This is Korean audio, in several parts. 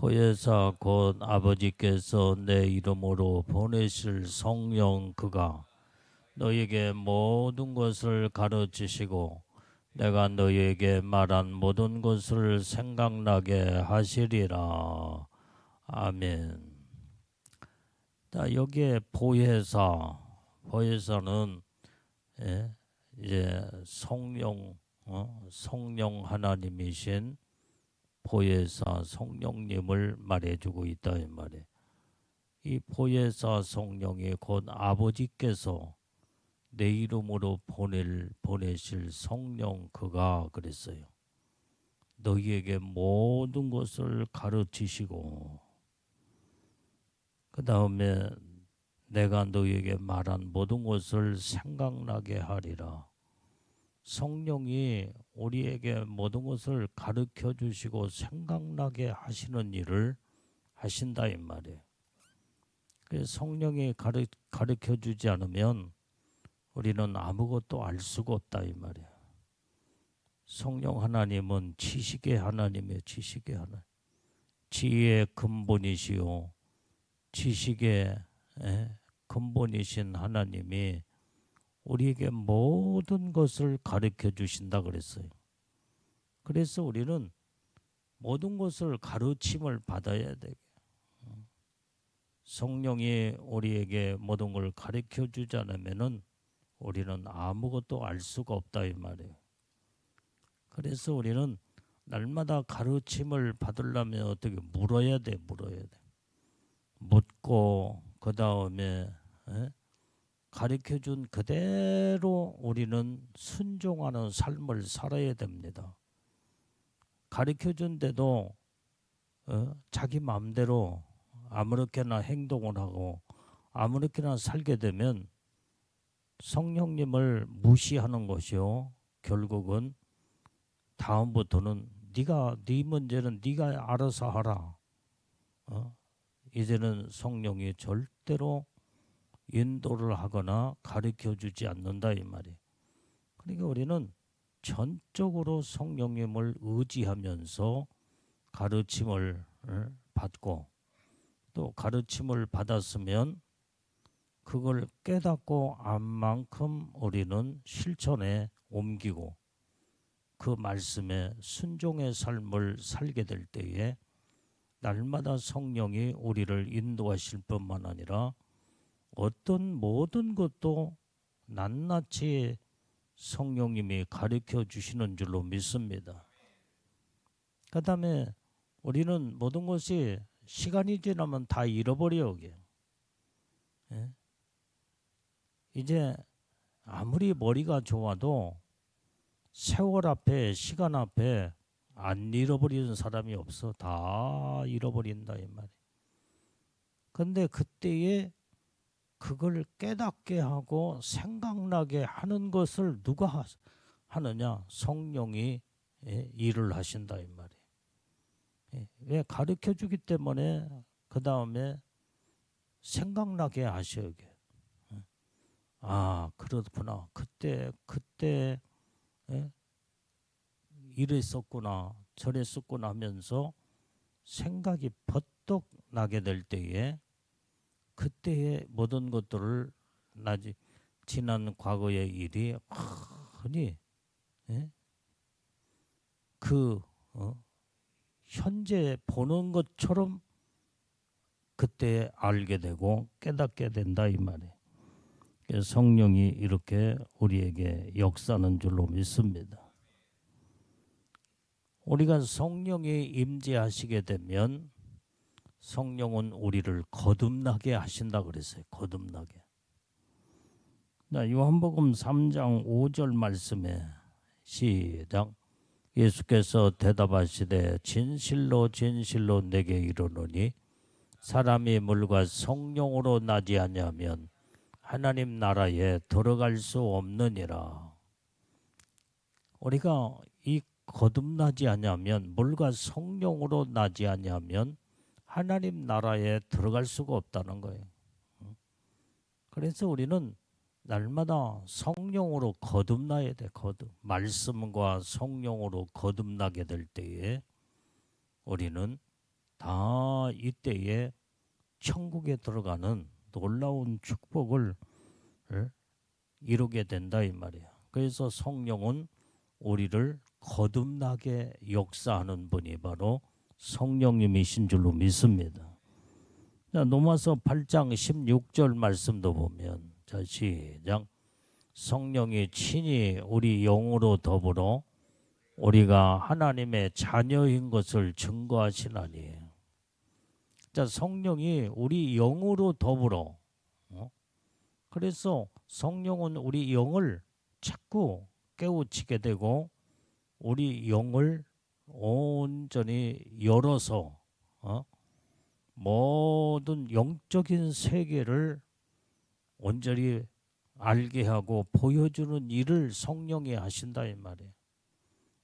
보혜사 곧 아버지께서 내 이름으로 보내실 성령 그가 너희에게 모든 것을 가르치시고 내가 너희에게 말한 모든 것을 생각나게 하시리라. 아멘. 자, 여기에 보혜사는 이제 성령 하나님이신 보혜사 성령님을 말해주고 있다 이 말이에요. 이 보혜사 성령이 곧 아버지께서 내 이름으로 보내실 성령 그가 그랬어요. 너희에게 모든 것을 가르치시고 그 다음에 내가 너희에게 말한 모든 것을 생각나게 하리라. 성령이 우리에게 모든 것을 가르쳐 주시고 생각나게 하시는 일을 하신다 이 말이에요. 성령이 가르쳐 주지 않으면 우리는 아무것도 알 수가 없다 이 말이에요. 성령 하나님은 지식의 하나님이에요. 지식의 하나님. 지혜의 근본이시요 지식의 근본이신 하나님이 우리에게 모든 것을 가르쳐 주신다 그랬어요. 그래서 우리는 모든 것을 가르침을 받아야 돼요. 성령이 우리에게 모든 걸 가르쳐 주지 않으면은 우리는 아무것도 알 수가 없다 이 말이에요. 그래서 우리는 날마다 가르침을 받으려면 어떻게 물어야 돼. 묻고 그 다음에 가르쳐 준 그대로 우리는 순종하는 삶을 살아야 됩니다. 가르쳐 준데도 자기 마음대로 아무렇게나 행동을 하고 아무렇게나 살게 되면 성령님을 무시하는 것이요. 결국은 다음부터는 네 문제는 네가 알아서 하라. 이제는 성령이 절대로 인도를 하거나 가르쳐 주지 않는다 이 말이에요. 그러니까 우리는 전적으로 성령님을 의지하면서 가르침을 받고 또 가르침을 받았으면 그걸 깨닫고 안 만큼 우리는 실천에 옮기고 그 말씀에 순종의 삶을 살게 될 때에 날마다 성령이 우리를 인도하실 뿐만 아니라 어떤 모든 것도 낱낱이 성령님이 가르쳐 주시는 줄로 믿습니다. 그 다음에 우리는 모든 것이 시간이 지나면 다 잃어버려요. 이제 아무리 머리가 좋아도 세월 앞에 시간 앞에 안 잃어버리는 사람이 없어. 다 잃어버린다 이 말이에요. 근데 그때에 그걸 깨닫게 하고 생각나게 하는 것을 누가 하느냐? 성령이 일을 하신다 이 말이에요. 왜? 가르쳐 주기 때문에 그 다음에 생각나게 하셔야 돼요. 아 그렇구나. 그때 이랬었구나 저랬었구나 하면서 생각이 버떡 나게 될 때에 그때의 모든 것들을 지난 과거의 일이 흔히 현재 보는 것처럼 그때 알게 되고 깨닫게 된다 이 말이에요. 성령이 이렇게 우리에게 역사하는 줄로 믿습니다. 우리가 성령이 임재하시게 되면 성령은 우리를 거듭나게 하신다 그랬어요. 거듭나게. 요한복음 3장 5절 말씀에 시작. 예수께서 대답하시되 진실로 진실로 내게 이르노니 사람이 물과 성령으로 나지 아니하면 하나님 나라에 들어갈 수 없느니라. 우리가 이 거듭나지 아니하면 물과 성령으로 나지 아니하면 하나님 나라에 들어갈 수가 없다는 거예요. 그래서 우리는 날마다 성령으로 거듭나야 돼. 말씀과 성령으로 거듭나게 될 때에 우리는 다 이때에 천국에 들어가는 놀라운 축복을 이루게 된다 이 말이에요. 그래서 성령은 우리를 거듭나게 역사하는 분이 바로 성령님이신 줄로 믿습니다. 자, 로마서 8장 16절 말씀도 보면, 자, 시작. 성령이 친히 우리 영으로 더불어 우리가 하나님의 자녀인 것을 증거하시나니. 자, 성령이 우리 영으로 더불어. 그래서 성령은 우리 영을 자꾸 깨우치게 되고 우리 영을 온전히 열어서 모든 영적인 세계를 온전히 알게 하고 보여주는 일을 성령이 하신다 이 말이에요.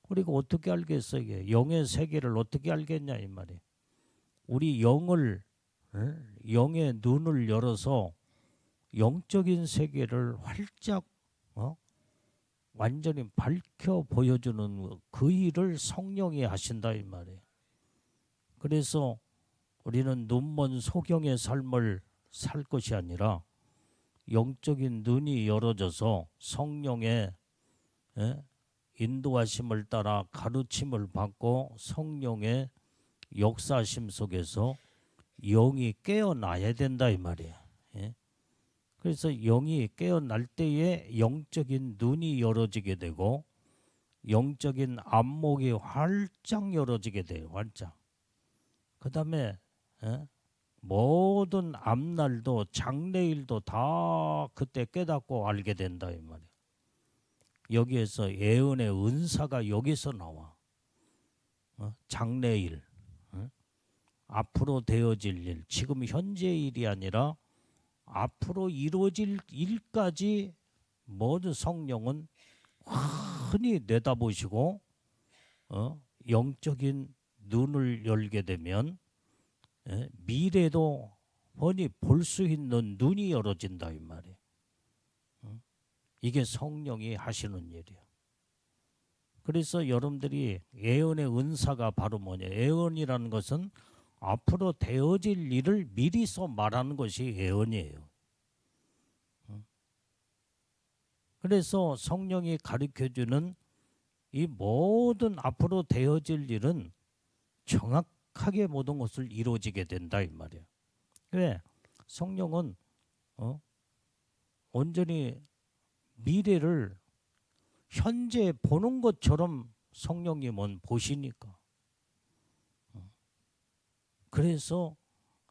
우리가 어떻게 알겠어요? 이게 영의 세계를 어떻게 알겠냐 이 말이에요. 우리 영을 영의 눈을 열어서 영적인 세계를 활짝 완전히 밝혀 보여주는 그 일을 성령이 하신다 이 말이에요. 그래서 우리는 눈먼 소경의 삶을 살 것이 아니라 영적인 눈이 열어져서 성령의 인도하심을 따라 가르침을 받고 성령의 역사심 속에서 영이 깨어나야 된다 이 말이에요. 그래서 영이 깨어날 때에 영적인 눈이 열어지게 되고 영적인 안목이 활짝 열어지게 돼요. 활짝. 그 다음에 모든 앞날도 장래일도 다 그때 깨닫고 알게 된다 이 말이에요. 여기에서 예언의 은사가 여기서 나와. 장래일, 앞으로 되어질 일, 지금 현재 일이 아니라 앞으로 이루어질 일까지 모든 성령은 흔히 내다보시고 영적인 눈을 열게 되면 미래도 뻔히 볼 수 있는 눈이 열어진다 이 말이에요. 이게 성령이 하시는 일이에요. 그래서 여러분들이 예언의 은사가 바로 뭐냐? 예언이라는 것은 앞으로 되어질 일을 미리서 말하는 것이 예언이에요. 그래서 성령이 가르쳐주는 이 모든 앞으로 되어질 일은 정확하게 모든 것을 이루어지게 된다 이 말이에요. 왜? 성령은 온전히 미래를 현재 보는 것처럼 성령님은 보시니까. 그래서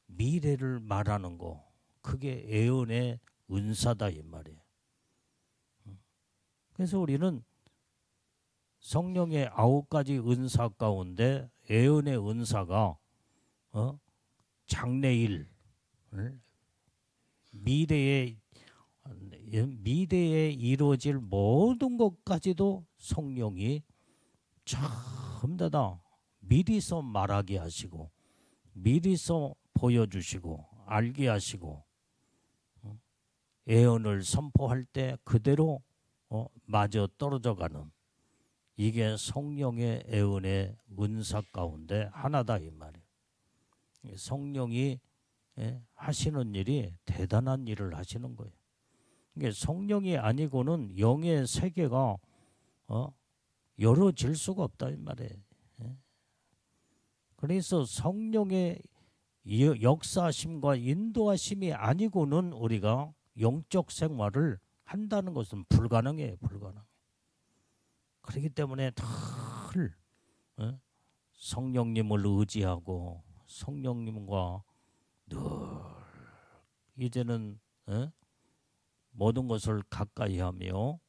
미래를 말하는 거, 그게 예언의 은사다 이 말이에요. 그래서 우리는 성령의 9가지 은사 가운데 예언의 은사가 장래일, 미래에 이루어질 모든 것까지도 성령이 전부 다 미리서 말하게 하시고 미리서 보여주시고 알게 하시고 예언을 선포할 때 그대로 마저 떨어져가는 이게 성령의 예언의 은사 가운데 하나다 이 말이에요. 성령이 하시는 일이 대단한 일을 하시는 거예요. 이게 성령이 아니고는 영의 세계가 열어질 수가 없다 이 말이에요. 그래서 성령의 역사하심과 인도하심이 아니고는 우리가 영적 생활을 한다는 것은 불가능해요. 불가능. 그렇기 때문에 늘 성령님을 의지하고 성령님과 늘 이제는 모든 것을 가까이 하며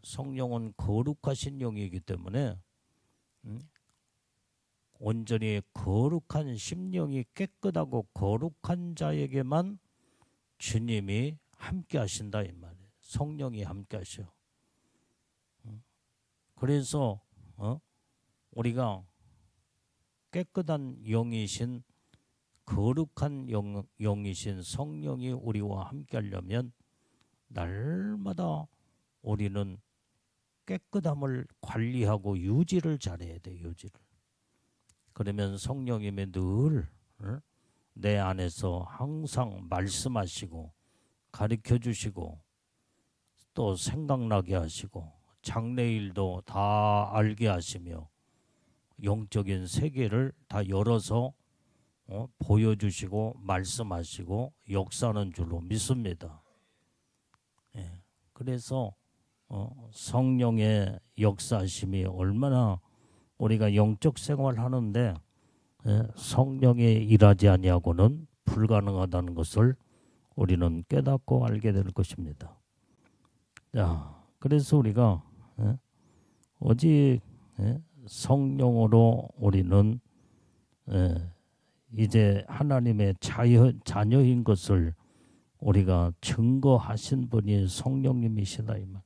성령은 거룩하신 영이기 때문에 온전히 거룩한 심령이 깨끗하고 거룩한 자에게만 주님이 함께 하신다 이 말이에요. 성령이 함께 하셔. 그래서 우리가 깨끗한 영이신 거룩한 영이신 성령이 우리와 함께 하려면 날마다 우리는 깨끗함을 관리하고 유지를 잘해야 돼. 유지를. 그러면 성령님이 늘 내 안에서 항상 말씀하시고 가르쳐 주시고 또 생각나게 하시고 장래일도 다 알게 하시며 영적인 세계를 다 열어서 보여주시고 말씀하시고 역사하는 줄로 믿습니다. 예. 그래서 성령의 역사하심이 얼마나 우리가 영적 생활하는데 성령이 일하지 아니하고는 불가능하다는 것을 우리는 깨닫고 알게 될 것입니다. 자, 그래서 우리가 오직 성령으로 우리는 이제 하나님의 자녀인 것을 우리가 증거하신 분이 성령님이시다 이 말.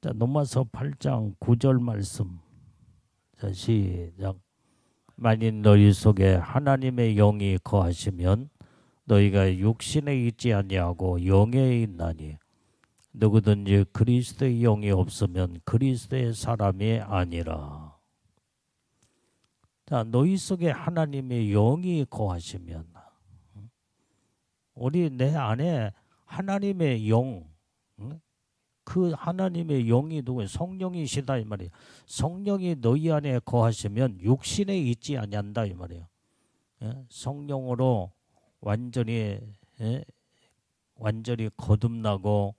자, 로마서 8장 9절 말씀. 자, 시작. 만일 너희 속에 하나님의 영이 거하시면 너희가 육신에 있지 아니하고 영에 있나니 누구든지 그리스도의 영이 없으면 그리스도의 사람이 아니라. 자, 너희 속에 하나님의 영이 거하시면 우리 내 안에 하나님의 영, 그 하나님의 영이 누구예요? 성령이시다 이 말이에요. 성령이 너희 안에 거하시면 육신에 있지 아니한다 이 말이에요. 성령으로 완전히 거듭나고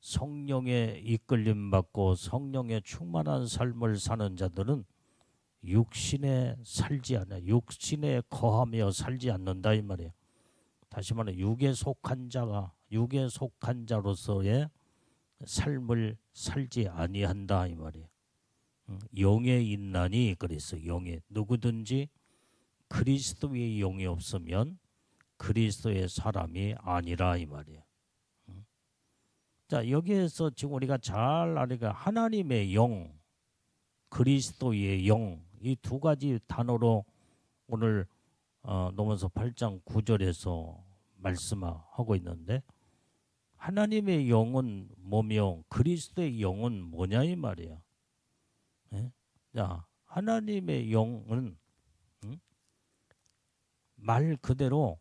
성령의 이끌림 받고 성령의 충만한 삶을 사는 자들은 육신에 살지 않아. 육신에 거하며 살지 않는다 이 말이에요. 다시 말해 육에 속한 자로서의 삶을 살지 아니한다 이 말이에요. 영에 있나니 그래서 영에 누구든지 그리스도의 영이 없으면 그리스도의 사람이 아니라 이 말이에요. 자, 여기에서 지금 우리가 잘 아니까 하나님의 영, 그리스도의 영, 이 두 가지 단어로 오늘 로마서 8장 9절에서 말씀하고 있는데 하나님의 영은 뭐며 그리스도의 영은 뭐냐 이 말이야. 자, 하나님의 영은 말 그대로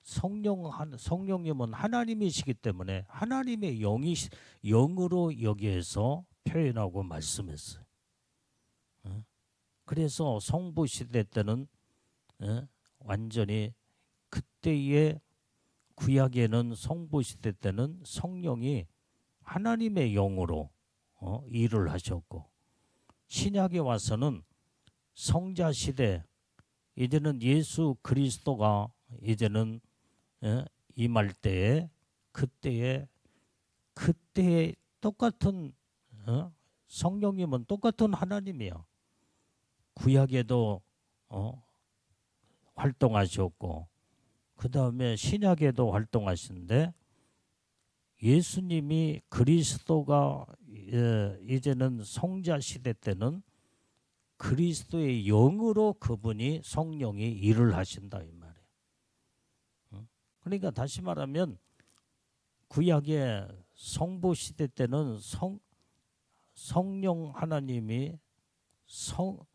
성령님은 하나님이시기 때문에 하나님의 영으로 여기에서 표현하고 말씀했어요. 그래서 성부 시대 때는 완전히 그때의 구약에는 성부 시대 때는 성령이 하나님의 영으로 일을 하셨고 신약에 와서는 성자 시대 이제는 예수 그리스도가 이제는 임할 때에 그때에 똑같은 성령님은 똑같은 하나님이야. 구약에도 활동하셨고 그 다음에 신약에도 활동하시는데 예수님이 그리스도가 이제는 성자 시대 때는 그리스도의 영으로 그분이 성령이 일을 하신다 이 말이에요. 그러니까 다시 말하면 구약의 성부 시대 때는 성령 하나님이 성부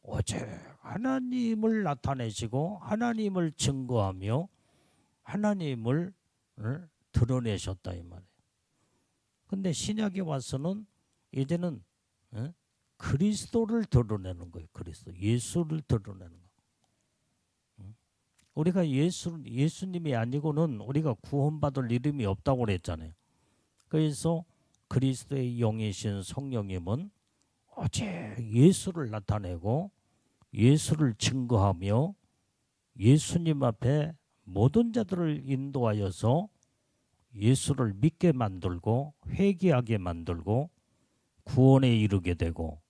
오직 하나님을 나타내시고 하나님을 증거하며 하나님을 드러내셨다 이 말이에요. 근데 신약에 와서는 이제는 그리스도를 드러내는 거예요. 그리스도 예수를 드러내는 거. 우리가 예수님이 아니고는 우리가 구원받을 이름이 없다고 그랬잖아요. 그래서 그리스도의 영이신 성령님은 오직 예수를 나타내고 예수를 증거하며 예수님 앞에 모든 자들을 인도하여서 예수를 믿게 만들고 회개하게 만들고 구원에 이르게 되고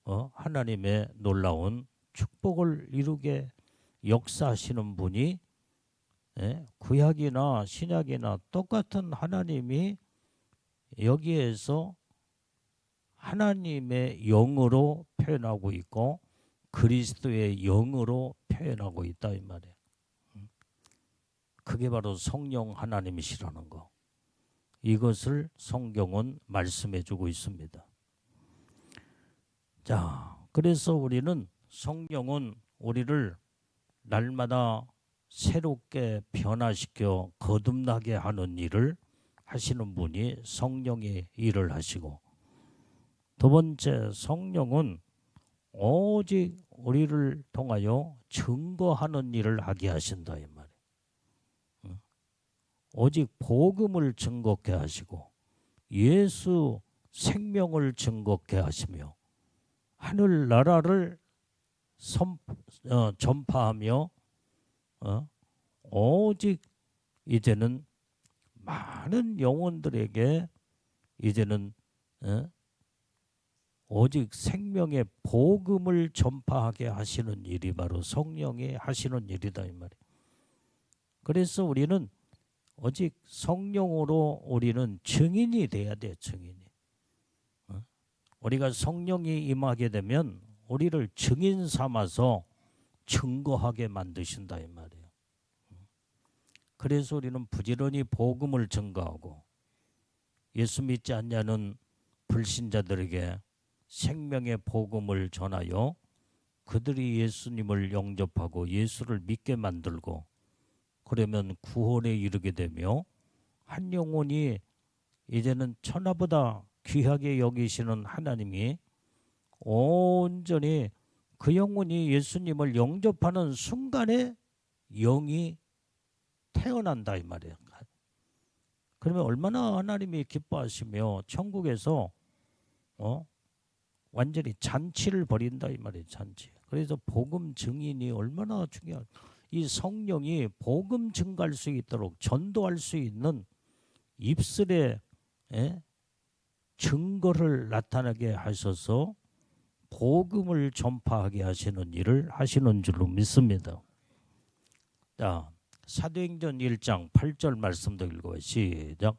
하나님의 놀라운 축복을 이루게 역사하시는 분이 구약이나 신약이나 똑같은 하나님이 여기에서 하나님의 영으로 표현하고 있고 그리스도의 영으로 표현하고 있다 이 말이에요. 그게 바로 성령 하나님이시라는 거. 이것을 성경은 말씀해 주고 있습니다. 자, 그래서 우리는 성령은 우리를 날마다 새롭게 변화시켜 거듭나게 하는 일을 하시는 분이 성령의 일을 하시고, 두 번째, 성령은 오직 우리를 통하여 증거하는 일을 하게 하신다 이 말이에요. 오직 복음을 증거케 하시고 예수 생명을 증거케 하시며 하늘나라를 전파하며 오직 이제는 많은 영혼들에게 이제는 오직 생명의 복음을 전파하게 하시는 일이 바로 성령이 하시는 일이다 이 말이에요. 그래서 우리는 오직 성령으로 우리는 증인이 돼야 돼. 증인이. 우리가 성령이 임하게 되면 우리를 증인 삼아서 증거하게 만드신다 이 말이에요. 그래서 우리는 부지런히 복음을 증거하고 예수 믿지 않냐는 불신자들에게 생명의 복음을 전하여 그들이 예수님을 영접하고 예수를 믿게 만들고, 그러면 구원에 이르게 되며 한 영혼이 이제는 천하보다 귀하게 여기시는 하나님이 온전히 그 영혼이 예수님을 영접하는 순간에 영이 태어난다 이 말이에요. 그러면 얼마나 하나님이 기뻐하시며 천국에서 완전히 잔치를 벌인다 이 말이에요. 잔치. 그래서 복음 증인이 얼마나 중요한, 이 성령이 복음 증가할 수 있도록 전도할 수 있는 입술에 증거를 나타나게 하셔서 복음을 전파하게 하시는 일을 하시는 줄로 믿습니다. 자, 사도행전 1장 8절 말씀도 읽어요. 시작.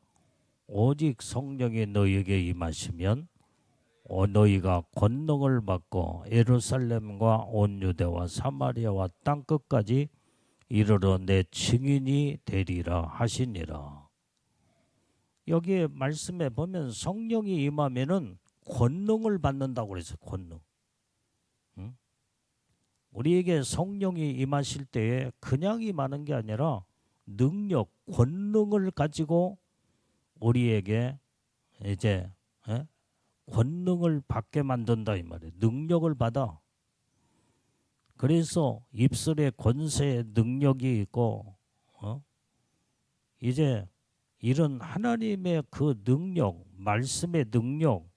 오직 성령이 너희에게 임하시면 너희가 권능을 받고 예루살렘과 온 유대와 사마리아와 땅끝까지 이르러 내 증인이 되리라 하시니라. 여기에 말씀에 보면 성령이 임하면은 권능을 받는다고 그랬어요. 권능. 우리에게 성령이 임하실 때에 그냥 임하는 게 아니라 능력, 권능을 가지고 우리에게 이제 권능을 받게 만든다 이 말이에요. 능력을 받아. 그래서 입술에 권세의 능력이 있고 이제 이런 하나님의 그 능력, 말씀의 능력,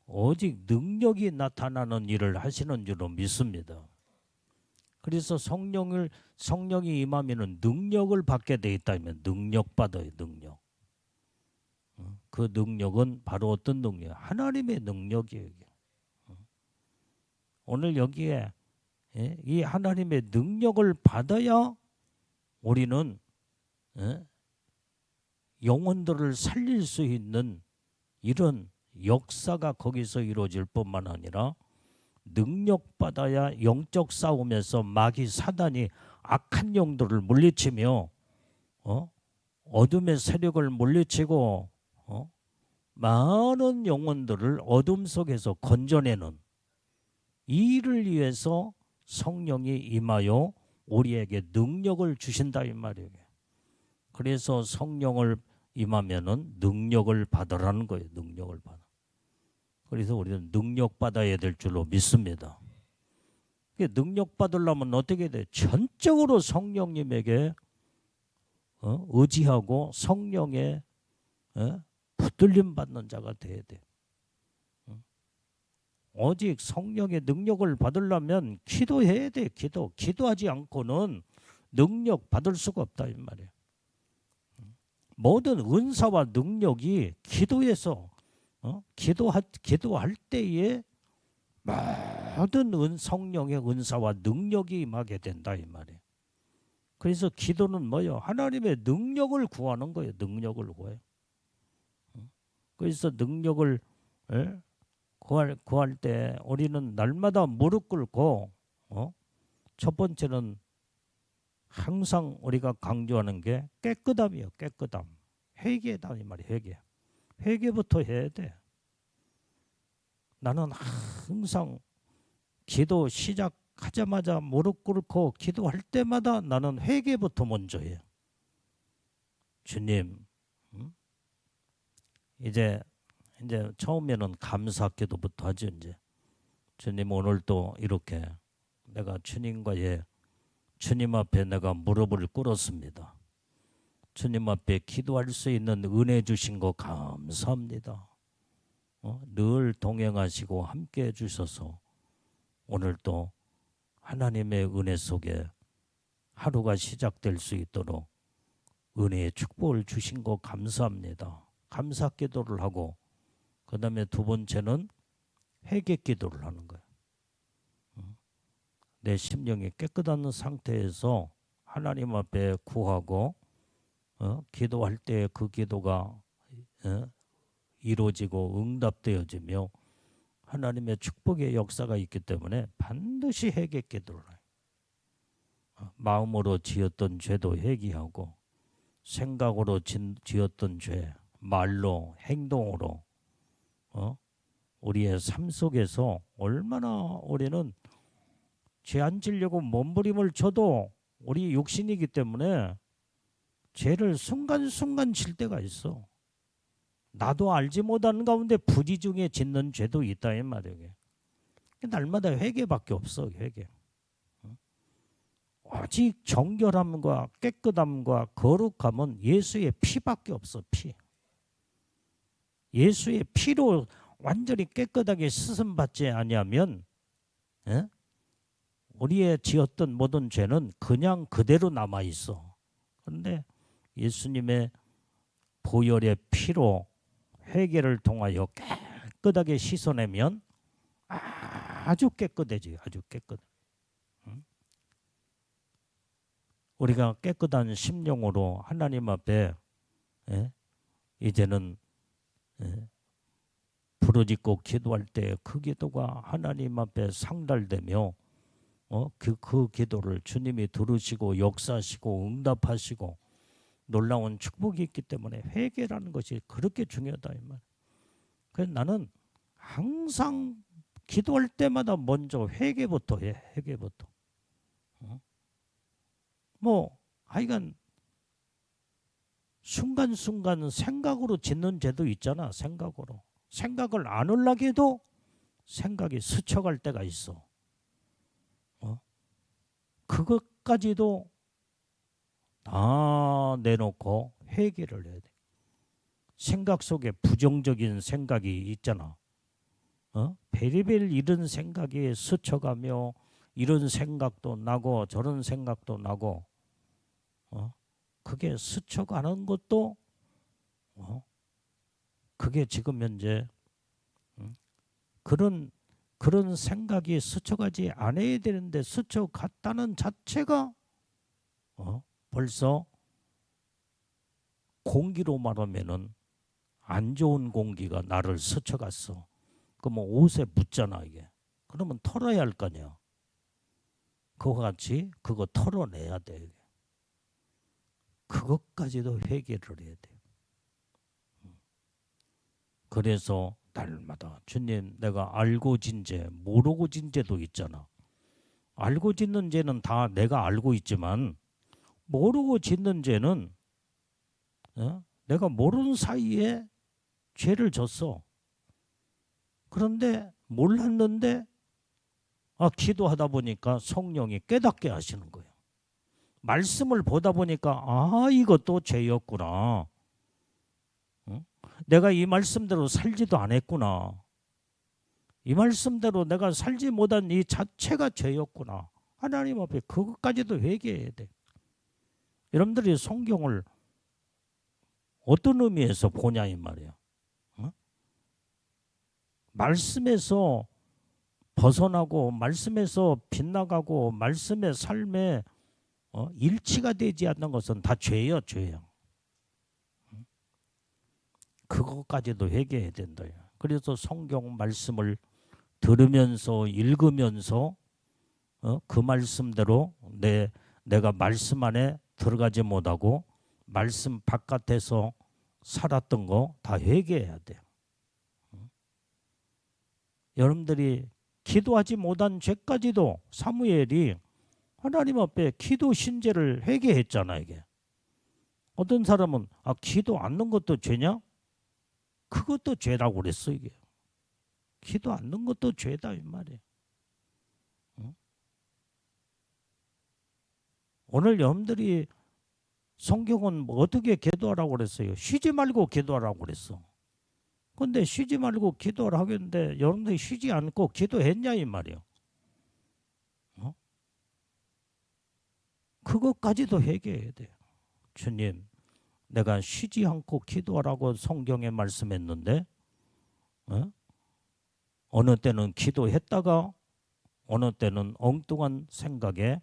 오직 능력이 나타나는 일을 하시는 줄로 믿습니다. 그래서 성령이 임하면은 능력을 받게 돼 있다면 능력 받아요. 능력. 그 능력은 바로 어떤 능력? 하나님의 능력이에요. 오늘 여기에 이 하나님의 능력을 받아야 우리는 영혼들을 살릴 수 있는 이런 역사가 거기서 이루어질 뿐만 아니라 능력받아야 영적 싸움에서 마귀 사단이 악한 영들을 물리치며 어둠의 세력을 물리치고 많은 영혼들을 어둠 속에서 건져내는 이 일을 위해서 성령이 임하여 우리에게 능력을 주신다 이 말이에요. 그래서 성령을 임하면은 능력을 받으라는 거예요. 능력을 받아. 그래서 우리는 능력 받아야 될 줄로 믿습니다. 능력 받으려면 어떻게 돼? 전적으로 성령님에게 의지하고 성령의 붙들림 받는 자가 돼야 돼. 오직 성령의 능력을 받으려면 기도해야 돼. 기도하지 않고는 능력 받을 수가 없다 이 말이에요. 모든 은사와 능력이 기도에서 기도할 때에 모든 성령의 은사와 능력이 임하게 된다 이 말이에요. 그래서 기도는 뭐예요? 하나님의 능력을 구하는 거예요. 능력을 구해요. 그래서 능력을 구할 때 우리는 날마다 무릎 꿇고 첫 번째는 항상 우리가 강조하는 게 깨끗함이에요. 깨끗함. 회개다 이 말이에요. 회개부터 해야 돼. 나는 항상 기도 시작하자마자 무릎 꿇고 기도할 때마다 나는 회개부터 먼저 해요. 주님, 이제 처음에는 감사 기도부터 하죠. 이제 주님, 오늘도 이렇게 내가 주님 앞에 내가 무릎을 꿇었습니다. 주님 앞에 기도할 수 있는 은혜 주신 거 감사합니다. 늘 동행하시고 함께 해주셔서 오늘도 하나님의 은혜 속에 하루가 시작될 수 있도록 은혜의 축복을 주신 거 감사합니다. 감사 기도를 하고, 그 다음에 두 번째는 회개 기도를 하는 거예요. 내 심령이 깨끗한 상태에서 하나님 앞에 구하고 기도할 때 그 기도가 이루어지고 응답되어지며 하나님의 축복의 역사가 있기 때문에 반드시 회개 기도를 해요. 마음으로 지었던 죄도 회개하고, 생각으로 지었던 죄, 말로, 행동으로 우리의 삶 속에서 얼마나 우리는 죄 안 지려고 몸부림을 쳐도 우리 육신이기 때문에 죄를 순간순간 질 때가 있어. 나도 알지 못하는 가운데 부지 중에 짓는 죄도 있다 이 말이에요. 날마다 회개밖에 없어. 회개. 오직 정결함과 깨끗함과 거룩함은 예수의 피밖에 없어. 피. 예수의 피로 완전히 깨끗하게 씻음 받지 아니하면 우리의 지었던 모든 죄는 그냥 그대로 남아 있어. 그런데 예수님의 보혈의 피로 회개를 통하여 깨끗하게 씻어내면 아주 깨끗해져요. 아주 깨끗. 우리가 깨끗한 심령으로 하나님 앞에 이제는 부르짖고 기도할 때 그 기도가 하나님 앞에 상달되며 그 기도를 주님이 들으시고 역사하시고 응답하시고 놀라운 축복이 있기 때문에 회개라는 것이 그렇게 중요하다 이 말. 그래서 나는 항상 기도할 때마다 먼저 회개부터 해. 회개부터. 하여간 순간순간 생각으로 짓는 죄도 있잖아. 생각을 안 하려고 해도 생각이 스쳐갈 때가 있어. 그것까지도 다 내놓고 회개를 해야 돼. 생각 속에 부정적인 생각이 있잖아. 베리벨 이런 생각이 스쳐가며 이런 생각도 나고 저런 생각도 나고 그게 스쳐가는 것도 그게 지금 현재 그런 생각이 스쳐가지 않아야 되는데 스쳐갔다는 자체가 벌써 공기로 말하면은 안 좋은 공기가 나를 스쳐갔어. 그러면 옷에 묻잖아 이게. 그러면 털어야 할 거냐. 그와 같이 그거 털어내야 돼. 그것까지도 회개를 해야 돼. 그래서 날마다 주님, 내가 알고 진 죄, 모르고 진 죄도 있잖아. 알고 짓는 죄는 다 내가 알고 있지만 모르고 짓는 죄는 내가 모르는 사이에 죄를 졌어. 그런데 몰랐는데 기도하다 보니까 성령이 깨닫게 하시는 거예요. 말씀을 보다 보니까 이것도 죄였구나. 내가 이 말씀대로 살지도 않았구나. 이 말씀대로 내가 살지 못한 이 자체가 죄였구나. 하나님 앞에 그것까지도 회개해야 돼. 여러분들이 성경을 어떤 의미에서 보냐 이 말이야. 말씀에서 벗어나고 말씀에서 빗나가고 말씀의 삶에 일치가 되지 않는 것은 다 죄야. 그것까지도 회개해야 된다. 그래서 성경 말씀을 들으면서 읽으면서 그 말씀대로 내가 말씀 안에 들어가지 못하고 말씀 바깥에서 살았던 거 다 회개해야 돼요. 여러분들이 기도하지 못한 죄까지도 사무엘이 하나님 앞에 기도 신제를 회개했잖아. 이게 어떤 사람은 기도 않는 것도 죄냐? 그것도 죄라고 그랬어. 이게 기도 않는 것도 죄다 이 말이에요. 응? 오늘 여러분들이 성경은 뭐 어떻게 기도하라고 그랬어요? 쉬지 말고 기도하라고 그랬어. 근데 쉬지 말고 기도를 하겠는데 여러분들이 쉬지 않고 기도했냐 이 말이에요. 어? 그것까지도 회개해야 돼요. 주님, 내가 쉬지 않고 기도하라고 성경에 말씀했는데 어느 때는 기도했다가 어느 때는 엉뚱한 생각에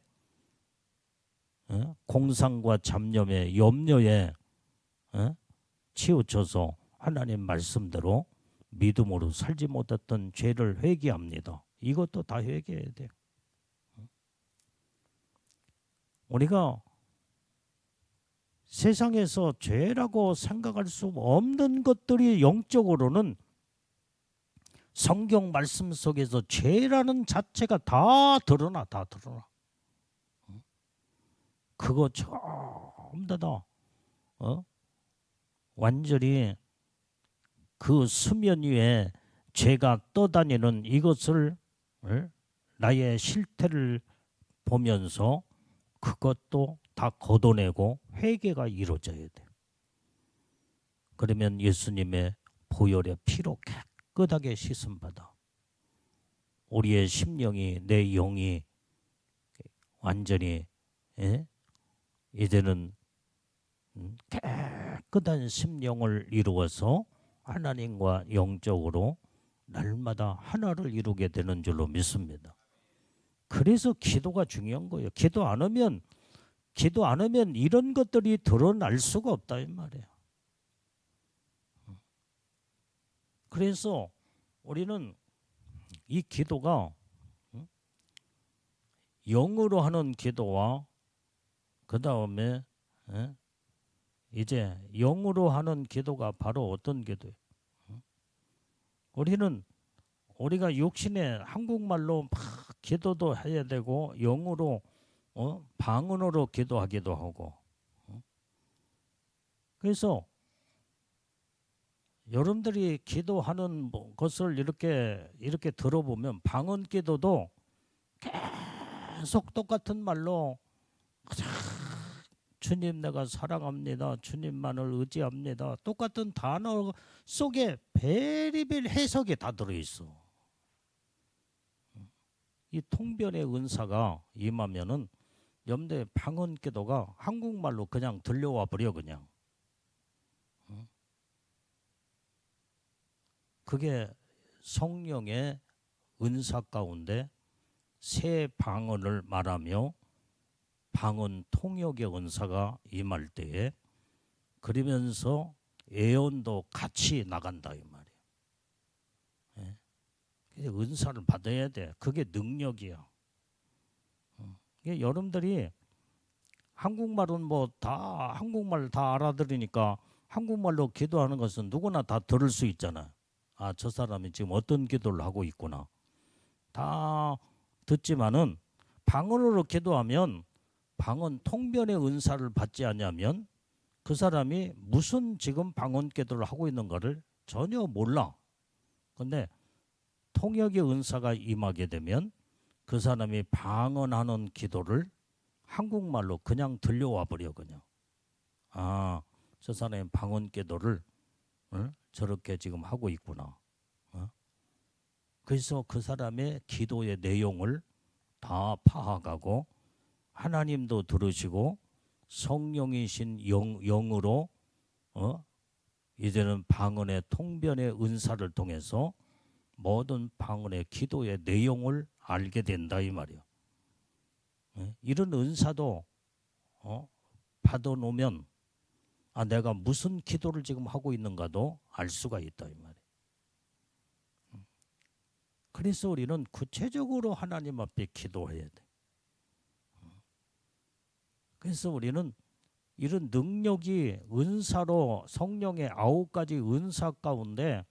공상과 잡념에 염려에 치우쳐서 하나님 말씀대로 믿음으로 살지 못했던 죄를 회개합니다. 이것도 다 회개해야 돼요. 우리가 세상에서 죄라고 생각할 수 없는 것들이 영적으로는 성경 말씀 속에서 죄라는 자체가 다 드러나. 그거 전부 다 완전히 그 수면 위에 죄가 떠다니는 이것을 나의 실태를 보면서 그것도 다 걷어내고 회개가 이루어져야 돼. 그러면 예수님의 보혈의 피로 깨끗하게 씻음받아 우리의 심령이 내 영이 완전히 이제는 깨끗한 심령을 이루어서 하나님과 영적으로 날마다 하나를 이루게 되는 줄로 믿습니다. 그래서 기도가 중요한 거예요. 기도 안 하면 이런 것들이 드러날 수가 없다 이 말이에요. 그래서 우리는 이 기도가 영으로 하는 기도와 그 다음에 이제 영으로 하는 기도가 바로 어떤 기도예요? 우리가 육신의 한국말로 막 기도도 해야 되고 영으로 방언으로 기도하기도 하고 그래서 여러분들이 기도하는 것을 이렇게 들어보면 방언 기도도 계속 똑같은 말로 주님 내가 사랑합니다. 주님만을 의지합니다. 똑같은 단어 속에 베리벨 해석이 다 들어있어. 이 통변의 은사가 임하면은 염대 방언 기도가 한국말로 그냥 들려와 버려 그냥. 그게 성령의 은사 가운데 새 방언을 말하며 방언 통역의 은사가 임할 때에 그러면서 예언도 같이 나간다 이 말이에요. 은사를 받아야 돼. 그게 능력이야. 여러분들이 한국말은 한국말 다 알아들으니까 한국말로 기도하는 것은 누구나 다 들을 수 있잖아. 저 사람이 지금 어떤 기도를 하고 있구나. 다 듣지만은 방언으로 기도하면 방언 통변의 은사를 받지 않냐면 그 사람이 무슨 지금 방언 기도를 하고 있는가를 전혀 몰라. 근데 통역의 은사가 임하게 되면 그 사람이 방언하는 기도를 한국말로 그냥 들려와 버려 그냥. 저 사람이 방언 기도를 저렇게 지금 하고 있구나. 그래서 그 사람의 기도의 내용을 다 파악하고 하나님도 들으시고 성령이신 영으로 이제는 방언의 통변의 은사를 통해서 모든 방언의 기도의 내용을 알게 된다 이 말이에요. 이런 은사도 받아놓으면 내가 무슨 기도를 지금 하고 있는가도 알 수가 있다 이 말이에요. 그래서 우리는 구체적으로 하나님 앞에 기도해야 돼. 그래서 우리는 이런 능력이 은사로 성령의 9가지 은사 가운데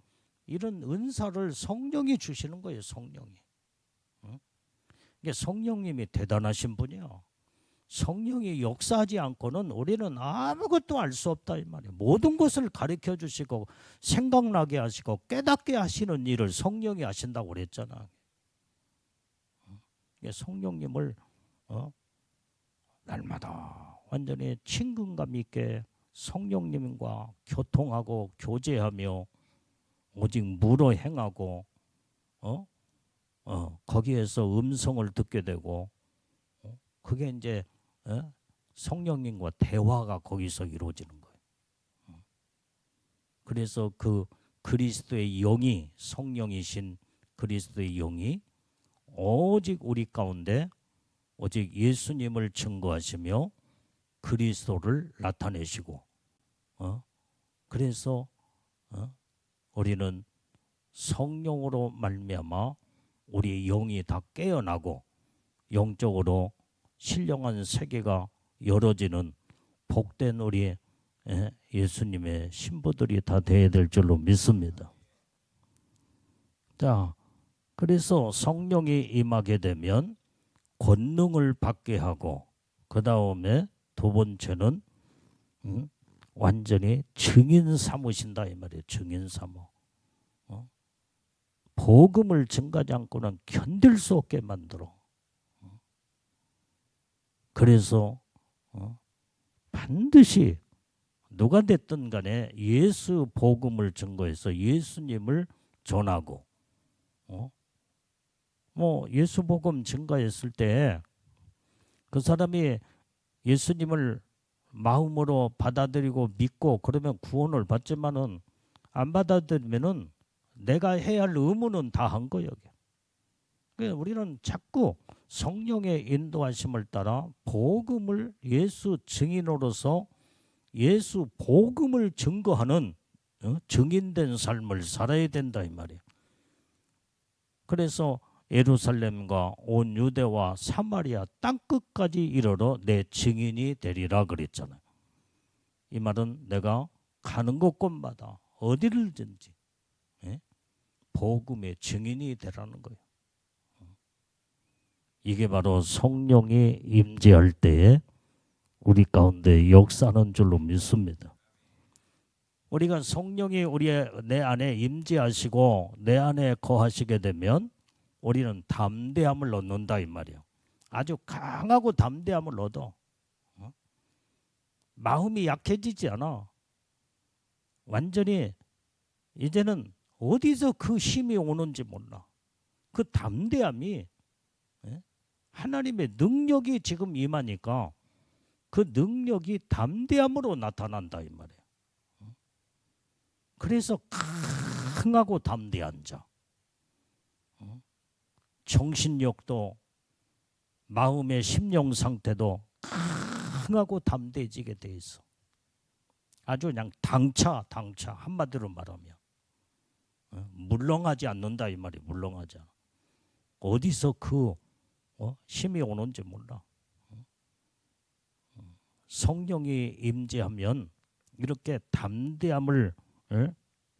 이런 은사를 성령이 주시는 거예요. 성령이. 응? 이게 성령님이 대단하신 분이야. 성령이 역사하지 않고는 우리는 아무것도 알 수 없다 이 말이에요. 모든 것을 가르쳐 주시고 생각나게 하시고 깨닫게 하시는 일을 성령이 하신다고 그랬잖아. 성령님을 날마다 완전히 친근감 있게 성령님과 교통하고 교제하며 오직 무로 행하고 거기에서 음성을 듣게 되고 그게 이제 성령님과 대화가 거기서 이루어지는 거예요. 그래서 그 그리스도의 영이 성령이신 그리스도의 영이 오직 우리 가운데 오직 예수님을 증거하시며 그리스도를 나타내시고 그래서 우리는 성령으로 말미암아 우리의 영이 다 깨어나고 영적으로 신령한 세계가 열어지는 복된 우리 예수님의 신부들이 다 되어야 될 줄로 믿습니다. 자, 그래서 성령이 임하게 되면 권능을 받게 하고 그 다음에 두 번째는 완전히 증인 삼으신다 이 말이에요. 증인 삼어. 복음을 증가하지 않고는 견딜 수 없게 만들어. 그래서 반드시 누가 됐든 간에 예수 복음을 증거해서 예수님을 전하고 예수 복음 증거했을 때 그 사람이 예수님을 마음으로 받아들이고 믿고 그러면 구원을 받지만은 안 받아들이면은 내가 해야 할 의무는 다 한 거예요. 그러니까 우리는 자꾸 성령의 인도하심을 따라 복음을 예수 증인으로서 예수 복음을 증거하는 증인된 삶을 살아야 된다 이 말이에요. 그래서 예루살렘과 온 유대와 사마리아 땅끝까지 이르러 내 증인이 되리라 그랬잖아요. 이 말은 내가 가는 곳곳마다 어디를든지 복음의 증인이 되라는 거예요. 이게 바로 성령이 임재할 때에 우리 가운데 역사하는 줄로 믿습니다. 우리가 성령이 내 안에 임재하시고 내 안에 거하시게 되면 우리는 담대함을 얻는다 이 말이에요. 아주 강하고 담대함을 얻어. 마음이 약해지지 않아. 완전히 이제는 어디서 그 힘이 오는지 몰라. 그 담대함이 하나님의 능력이 지금 임하니까 그 능력이 담대함으로 나타난다 이 말이에요. 그래서 강하고 담대한 자. 정신력도 마음의 심령 상태도 강하고 담대해지게 돼 있어. 아주 그냥 당차 한마디로 말하면 물렁하지 않는다 이 말이. 물렁하지 않아. 어디서 그 힘이 오는지 몰라. 성령이 임재하면 이렇게 담대함을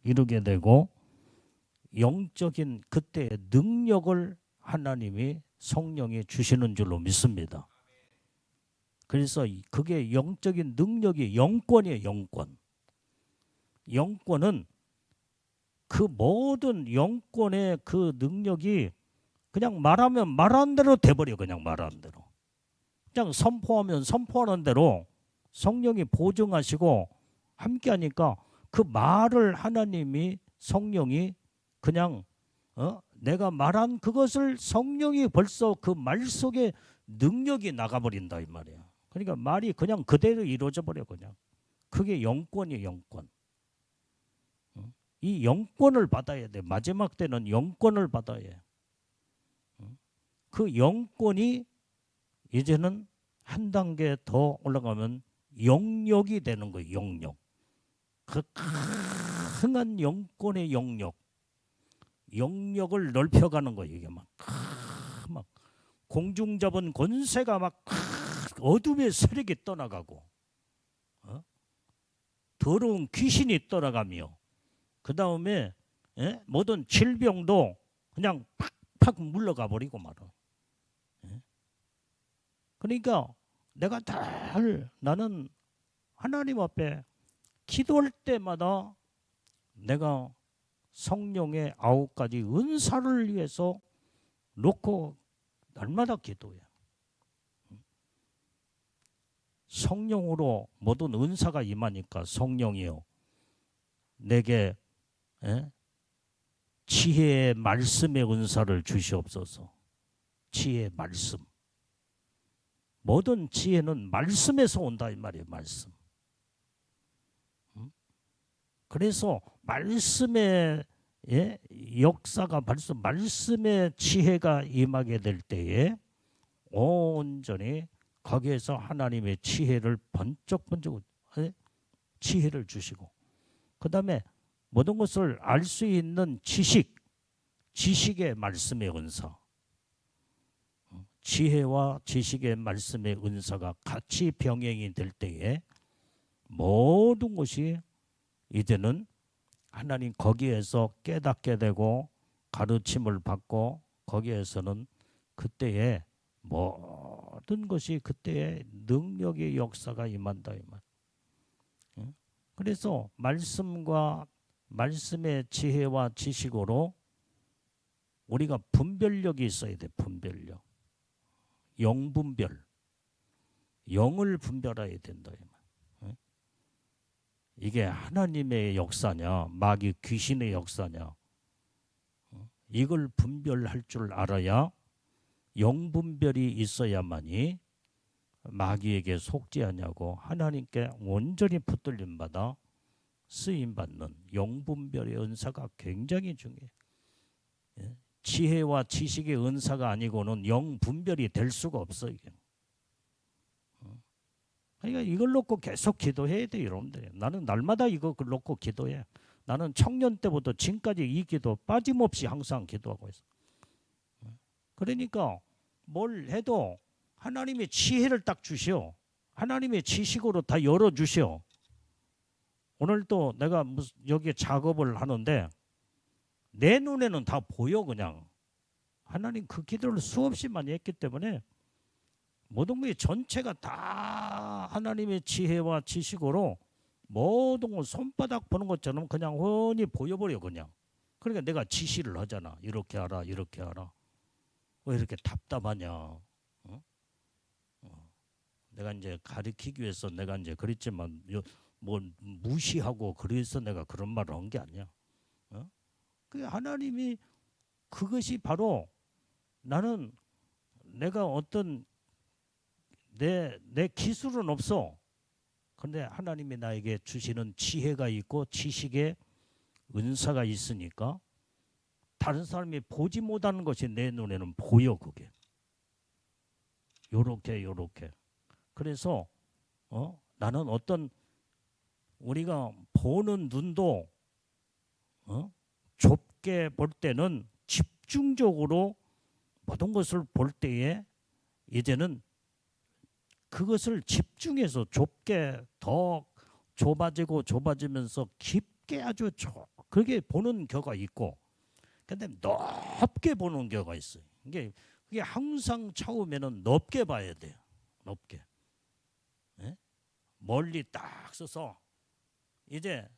이루게 되고 영적인 그때의 능력을 하나님이 성령이 주시는 줄로 믿습니다. 그래서 그게 영적인 능력이 영권이에요. 영권. 영권은 그 모든 영권의 그 능력이 그냥 말하면 말하는 대로 돼버려. 그냥 말하는 대로. 그냥 선포하면 선포하는 대로 성령이 보증하시고 함께하니까 그 말을 하나님이 성령이 그냥 내가 말한 그것을 성령이 벌써 그 말 속에 능력이 나가버린다 이 말이야. 그러니까 말이 그냥 그대로 이루어져 버려 그냥. 그게 영권이에요. 영권. 이 영권을 받아야 돼. 마지막 때는 영권을 받아야 해. 그 영권이 이제는 한 단계 더 올라가면 영역이 되는 거예요. 영역. 그 강한 영권의 영역을 넓혀가는 거예요. 이게 막 공중 잡은 권세가 막 어둠의 세력이 떠나가고 더러운 귀신이 떠나가며 그 다음에 예? 모든 질병도 그냥 팍팍 물러가 버리고 말아. 예? 그러니까 내가 늘 나는 하나님 앞에 기도할 때마다 내가 성령의 9가지 은사를 위해서 놓고 날마다 기도해. 성령으로 모든 은사가 임하니까 성령이요 내게 지혜의 말씀의 은사를 주시옵소서. 지혜의 말씀. 모든 지혜는 말씀에서 온다 이 말이에요. 말씀. 그래서 말씀의 역사가 말씀의 지혜가 임하게 될 때에 온전히 거기에서 하나님의 지혜를 번쩍번쩍 지혜를 주시고 그 다음에 모든 것을 알 수 있는 지식의 말씀의 은사, 지혜와 지식의 말씀의 은사가 같이 병행이 될 때에 모든 것이 이제는 하나님 거기에서 깨닫게 되고 가르침을 받고 거기에서는 그때에 모든 것이 그때의 능력의 역사가 임한다 이 말. 그래서 말씀과 말씀의 지혜와 지식으로 우리가 분별력이 있어야 돼. 분별력. 영분별. 영을 분별해야 된다 이 말. 이게 하나님의 역사냐 마귀 귀신의 역사냐 이걸 분별할 줄 알아야 영분별이 있어야만이 마귀에게 속지 않냐고 하나님께 온전히 붙들림 받아 쓰임 받는 영분별의 은사가 굉장히 중요해요. 지혜와 지식의 은사가 아니고는 영분별이 될 수가 없어 이게. 그러니까 이걸 놓고 계속 기도해야 돼 여러분들. 나는 날마다 이거 놓고 기도해. 나는 청년 때부터 지금까지 이 기도 빠짐없이 항상 기도하고 있어. 그러니까 뭘 해도 하나님의 지혜를 딱 주시오. 하나님의 지식으로 다 열어주시오. 오늘 또 내가 여기 작업을 하는데 내 눈에는 다 보여 그냥. 하나님 그 기도를 수없이 많이 했기 때문에 모든 게 전체가 다 하나님의 지혜와 지식으로 모든 걸 손바닥 보는 것처럼 그냥 훤히 보여버려 그냥. 그러니까 내가 지시를 하잖아. 이렇게 하라 이렇게 하라. 왜 이렇게 답답하냐. 내가 이제 가르치기 위해서 내가 이제 그랬지만 뭐 무시하고 그래서 내가 그런 말을 한 게 아니야. 그 하나님이 그것이 바로 나는 내가 어떤 내 기술은 없어. 그런데 하나님이 나에게 주시는 지혜가 있고 지식의 은사가 있으니까 다른 사람이 보지 못하는 것이 내 눈에는 보여 그게. 요렇게. 그래서 나는 어떤 우리가 보는 눈도 좁게 볼 때는 집중적으로 모든 것을 볼 때에 이제는 그것을 집중해서 좁게 더 좁아지면서 깊게 아주 그렇게 보는 경우가 있고 근데 높게 보는 경우가 있어요. 그게 항상 처음에는 높게 봐야 돼요. 높게. 멀리 딱 서서 이제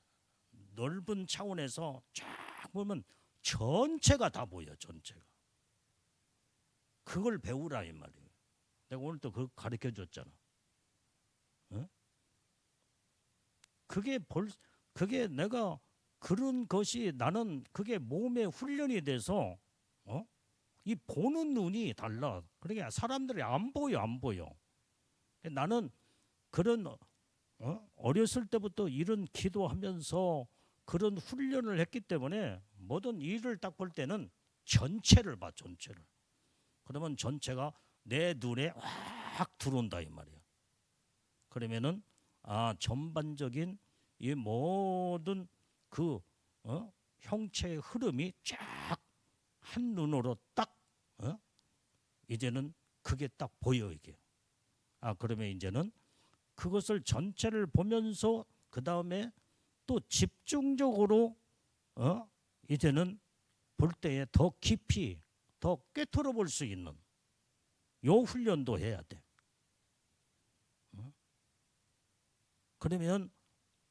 넓은 차원에서 쫙 보면 전체가 다 보여. 전체가. 그걸 배우라 이 말이에요. 내가 오늘 또 그거 가르쳐 줬잖아. 그게 내가 그런 것이 나는 그게 몸에 훈련이 돼서 이 보는 눈이 달라. 그러니까 사람들이 안 보여. 나는 그런 어렸을 때부터 이런 기도하면서 그런 훈련을 했기 때문에 모든 일을 딱 볼 때는 전체를 봐. 전체를. 그러면 전체가 내 눈에 확 들어온다 이 말이야. 그러면은 전반적인 이 모든 그 형체의 흐름이 쫙 한 눈으로 딱 이제는 그게 딱 보여 이게. 그러면 이제는 그것을 전체를 보면서 그 다음에 또 집중적으로 이제는 볼 때에 더 깊이 더 꿰뚫어 볼 수 있는 요 훈련도 해야 돼. 그러면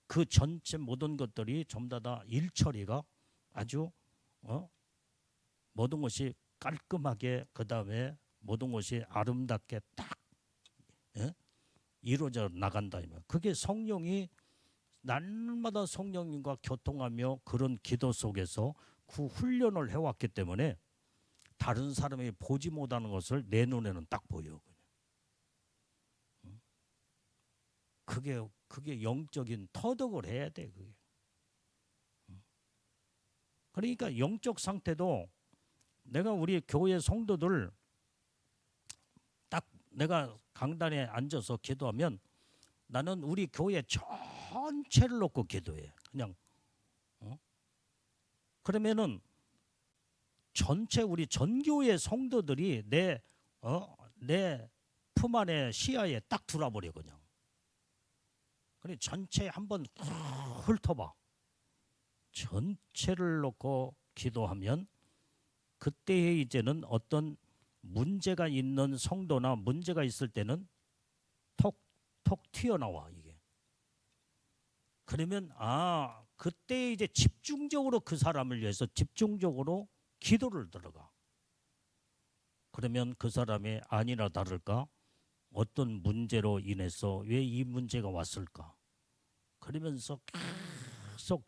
그 전체 모든 것들이 전부 다 일처리가 아주 모든 것이 깔끔하게 그다음에 모든 것이 아름답게 딱 이루어져 나간다. 그게 성령이 날마다 성령님과 교통하며 그런 기도 속에서 그 훈련을 해왔기 때문에 다른 사람이 보지 못하는 것을 내 눈에는 딱 보여. 그게 영적인 터득을 해야 돼. 그게. 그러니까 영적 상태도 내가 우리 교회 성도들 딱 내가 강단에 앉아서 기도하면 나는 우리 교회 전체를 놓고 기도해. 그냥 그러면은 전체 우리 전교회 성도들이 내 품 안에 시야에 딱 들어버려 그냥. 그래 전체 한번 훑어봐. 전체를 놓고 기도하면 그때에 이제는 어떤 문제가 있는 성도나 문제가 있을 때는 톡 튀어나와 이게. 그러면 그때 이제 집중적으로 그 사람을 위해서 집중적으로 기도를 들어가. 그러면 그 사람이 아니나 다를까 어떤 문제로 인해서 왜 이 문제가 왔을까? 그러면서 계속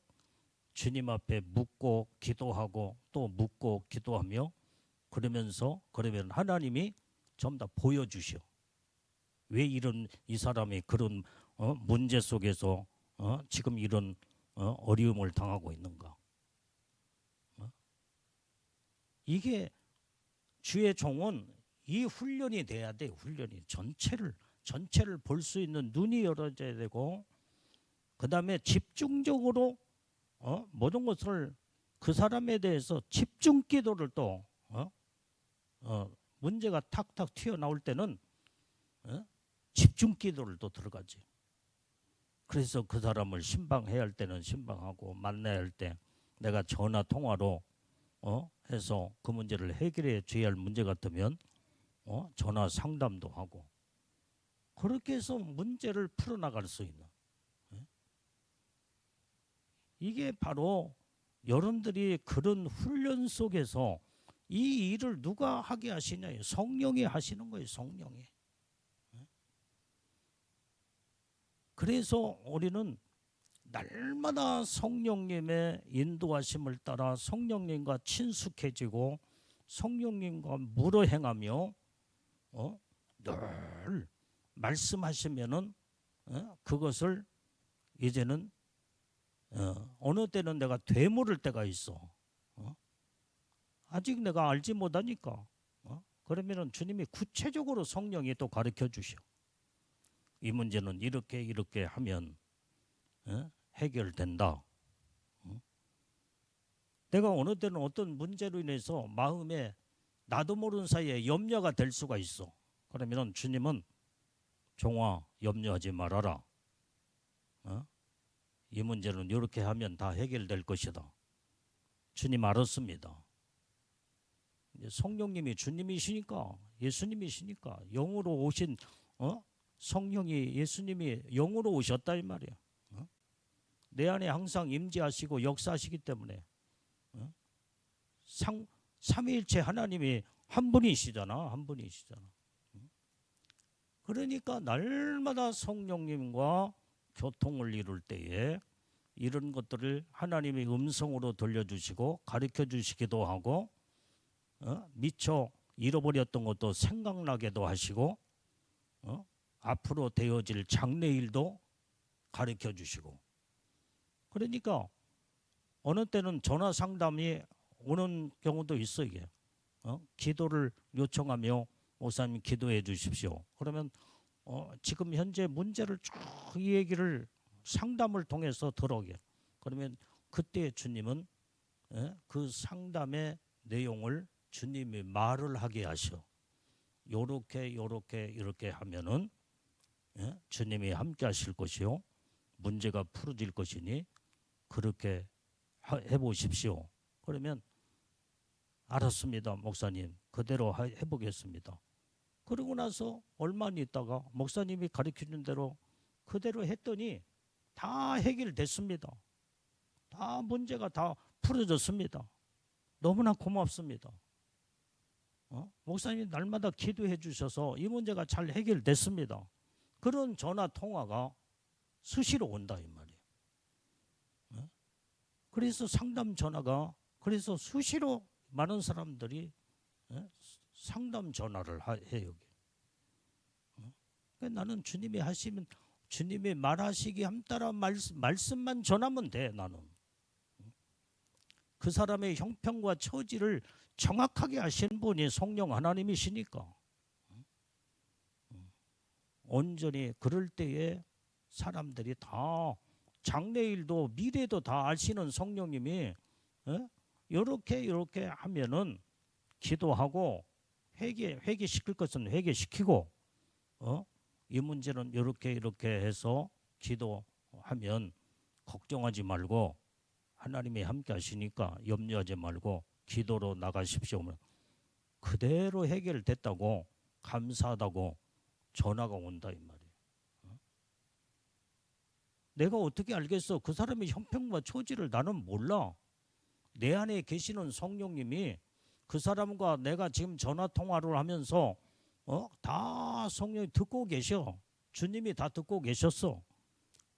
주님 앞에 묻고 기도하고 또 묻고 기도하며 그러면 하나님이 전부 다 보여주셔. 왜 이 사람이 그런 문제 속에서 지금 이런 어려움을 당하고 있는가? 이게 주의 종은 이 훈련이 돼야 돼. 훈련이 전체를 볼 수 있는 눈이 열어져야 되고 그다음에 집중적으로 모든 것을 그 사람에 대해서 집중 기도를 또 문제가 탁탁 튀어나올 때는 집중 기도를 또 들어가지. 그래서 그 사람을 신방해야 할 때는 신방하고 만나야 할 때 내가 전화 통화로 해서 그 문제를 해결해 줘야 할 문제 같으면 전화 상담도 하고 그렇게 해서 문제를 풀어나갈 수 있는 이게 바로 여러분들이 그런 훈련 속에서 이 일을 누가 하게 하시냐요? 성령이 하시는 거예요. 성령이. 그래서 우리는 날마다 성령님의 인도하심을 따라 성령님과 친숙해지고 성령님과 물어 행하며 늘 말씀하시면은 그것을 이제는 어느 때는 내가 되물을 때가 있어. 아직 내가 알지 못하니까. 그러면은 주님이 구체적으로 성령이 또 가르쳐 주셔. 이 문제는 이렇게 하면 해결된다. 내가 어느 때는 어떤 문제로 인해서 마음에 나도 모르는 사이에 염려가 될 수가 있어. 그러면 주님은 종아 염려하지 말아라. 이 문제는 이렇게 하면 다 해결될 것이다. 주님 알았습니다. 성령님이 주님이시니까 예수님이시니까 영으로 오신 성령이 예수님이 영으로 오셨다 이 말이야. 내 안에 항상 임재하시고 역사하시기 때문에 삼위일체 하나님이 한 분이시잖아. 한 분이시잖아. 그러니까 날마다 성령님과 교통을 이룰 때에 이런 것들을 하나님의 음성으로 들려주시고 가르쳐 주시기도 하고 미처 잃어버렸던 것도 생각나게도 하시고 앞으로 되어질 장래일도 가르쳐 주시고 그러니까 어느 때는 전화 상담이 오는 경우도 있어 이게 기도를 요청하며 목사님 기도해 주십시오. 그러면 지금 현재 문제를 쭉 이 얘기를 상담을 통해서 들어오게. 그러면 그때 주님은 그 상담의 내용을 주님이 말을 하게 하셔. 이렇게 하면은 주님이 함께 하실 것이요. 문제가 풀어질 것이니 그렇게 해보십시오. 그러면 알았습니다, 목사님. 그대로 해보겠습니다. 그러고 나서 얼마 안 있다가 목사님이 가르쳐준 대로 그대로 했더니 다 해결됐습니다. 다 문제가 다 풀어졌습니다. 너무나 고맙습니다. 목사님이 날마다 기도해 주셔서 이 문제가 잘 해결됐습니다. 그런 전화 통화가 수시로 온다 이 말이에요. 그래서 상담 전화가 그래서 수시로 많은 사람들이 상담 전화를 해요. 나는 주님이 하시면 주님이 말하시기 함 따라 말씀만 전하면 돼. 나는 그 사람의 형편과 처지를 정확하게 아시는 분이 성령 하나님이시니까 온전히 그럴 때에 사람들이 다 장래일도 미래도 다 아시는 성령님이 이렇게 하면은 기도하고 회개시킬 것은 회개시키고 이 문제는 이렇게 해서 기도하면 걱정하지 말고 하나님이 함께 하시니까 염려하지 말고 기도로 나가십시오. 그대로 해결됐다고 감사하다고 전화가 온다 이 말이에요. 내가 어떻게 알겠어? 그 사람의 형편과 처지를 나는 몰라. 내 안에 계시는 성령님이 그 사람과 내가 지금 전화 통화를 하면서 다 성령이 듣고 계셔. 주님이 다 듣고 계셨어.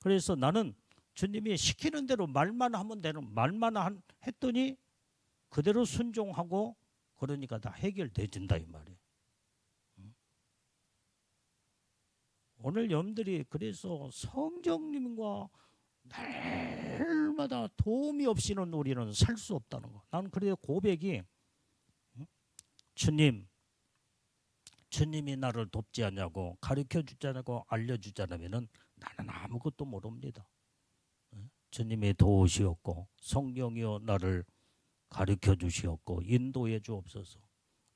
그래서 나는 주님이 시키는 대로 말만 하면 되는 말만 했더니 그대로 순종하고 그러니까 다 해결돼진다 이 말이에요. 오늘 여러분들이 그래서 성령님과 날마다 도움이 없이는 우리는 살 수 없다는 거. 나는 그래서 고백이 주님이 나를 돕지 않냐고 가르쳐 주지 않고 알려주지 않으면 나는 아무것도 모릅니다. 주님이 도우시었고 성령이여 나를 가르쳐 주시었고 인도해 주옵소서.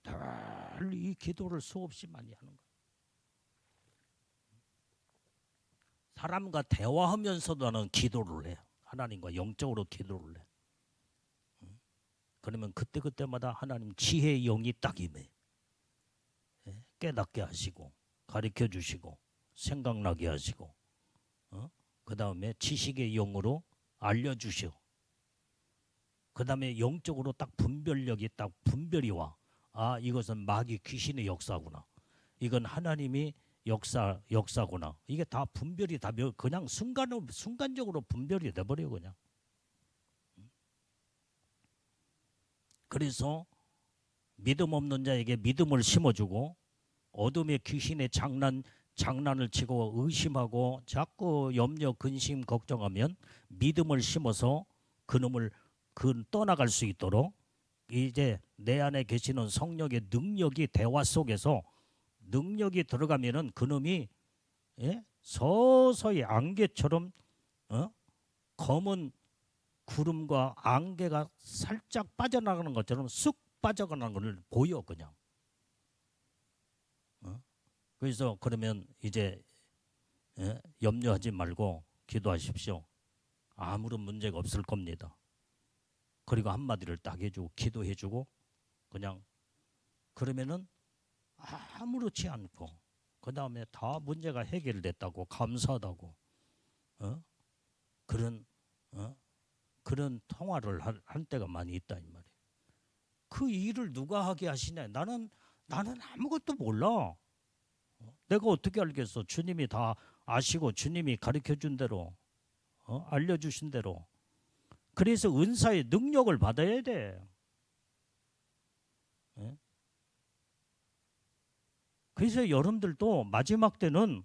늘 이 기도를 수없이 많이 하는 거예요. 사람과 대화하면서도 나는 기도를 해요. 하나님과 영적으로 기도를 해. 그러면 그때마다 하나님 지혜의 영이 딱 임해. 깨닫게 하시고 가르쳐 주시고 생각나게 하시고 그 다음에 지식의 영으로 알려주시오. 그 다음에 영적으로 딱 분별력이 딱 분별이 와. 아, 이것은 마귀 귀신의 역사구나. 이건 하나님이 역사구나. 이게 다 분별이 다 그냥 순간적으로 분별이 돼버려 그냥. 그래서 믿음 없는 자에게 믿음을 심어주고 어둠의 귀신의 장난을 치고 의심하고 자꾸 염려, 근심, 걱정하면 믿음을 심어서 그놈을 떠나갈 수 있도록 이제 내 안에 계시는 성령의 능력이 대화 속에서 능력이 들어가면은 그놈이 서서히 안개처럼 검은 구름과 안개가 살짝 빠져나가는 것처럼 쑥 빠져가는 걸 보여 그냥. 그래서 그러면 이제 염려하지 말고 기도하십시오. 아무런 문제가 없을 겁니다. 그리고 한마디를 딱 해주고 기도해주고 그냥 그러면은 아무렇지 않고 그 다음에 다 문제가 해결됐다고 감사하다고 그런 통화를 할 때가 많이 있다 이 말이에요. 그 일을 누가 하게 하시냐? 나는 아무것도 몰라. 내가 어떻게 알겠어? 주님이 다 아시고 주님이 가르쳐준 대로 알려주신 대로. 그래서 은사의 능력을 받아야 돼. 그래서 여러분들도 마지막 때는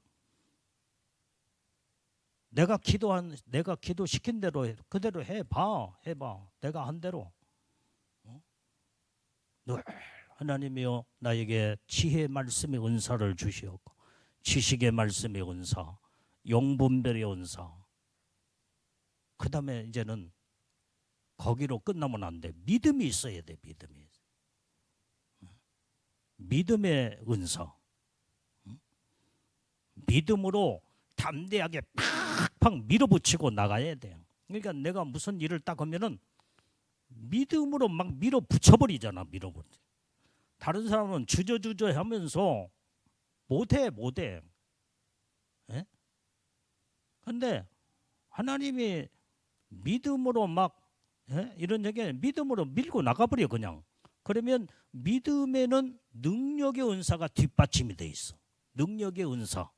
내가 기도시킨 대로 그대로 해봐. 내가 한 대로. 하나님이여 나에게 지혜의 말씀의 은사를 주시옵고 지식의 말씀의 은사, 영분별의 은사. 그 다음에 이제는 거기로 끝나면 안 돼. 믿음이 있어야 돼. 믿음의 은사. 믿음으로 담대하게 팍팍 밀어붙이고 나가야 돼요. 그러니까 내가 무슨 일을 딱 하면은 믿음으로 막 밀어붙여버리잖아. 밀어버려. 다른 사람은 주저주저 하면서 못해. 예? 근데 하나님이 믿음으로 막 이런 얘기 믿음으로 밀고 나가버려 그냥. 그러면 믿음에는 능력의 은사가 뒷받침이 돼 있어. 능력의 은사,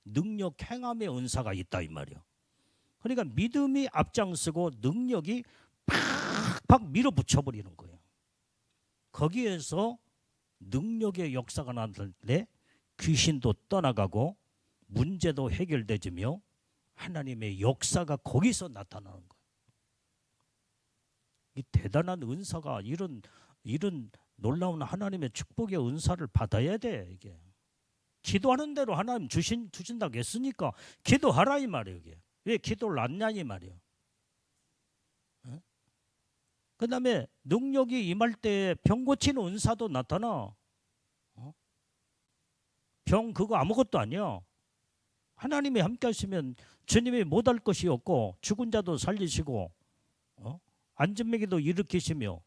능력 행함의 은사가 있다 이 말이야. 그러니까 믿음이 앞장서고 능력이 팍팍 밀어붙여버리는 거예요. 거기에서 능력의 역사가 나타날 때 귀신도 떠나가고 문제도 해결되지며 하나님의 역사가 거기서 나타나는 거예요. 이 대단한 은사가 이런 놀라운 하나님의 축복의 은사를 받아야 돼. 이게 기도하는 대로 하나님 주신다고 했으니까 기도하라 이 말이에요. 이게 왜 기도를 안 하냐 이 말이에요. 그 다음에 능력이 임할 때 병 고치는 은사도 나타나. 병 그거 아무것도 아니야. 하나님이 함께 하시면 주님이 못할 것이 없고 죽은 자도 살리시고 안진맥이도 일으키시며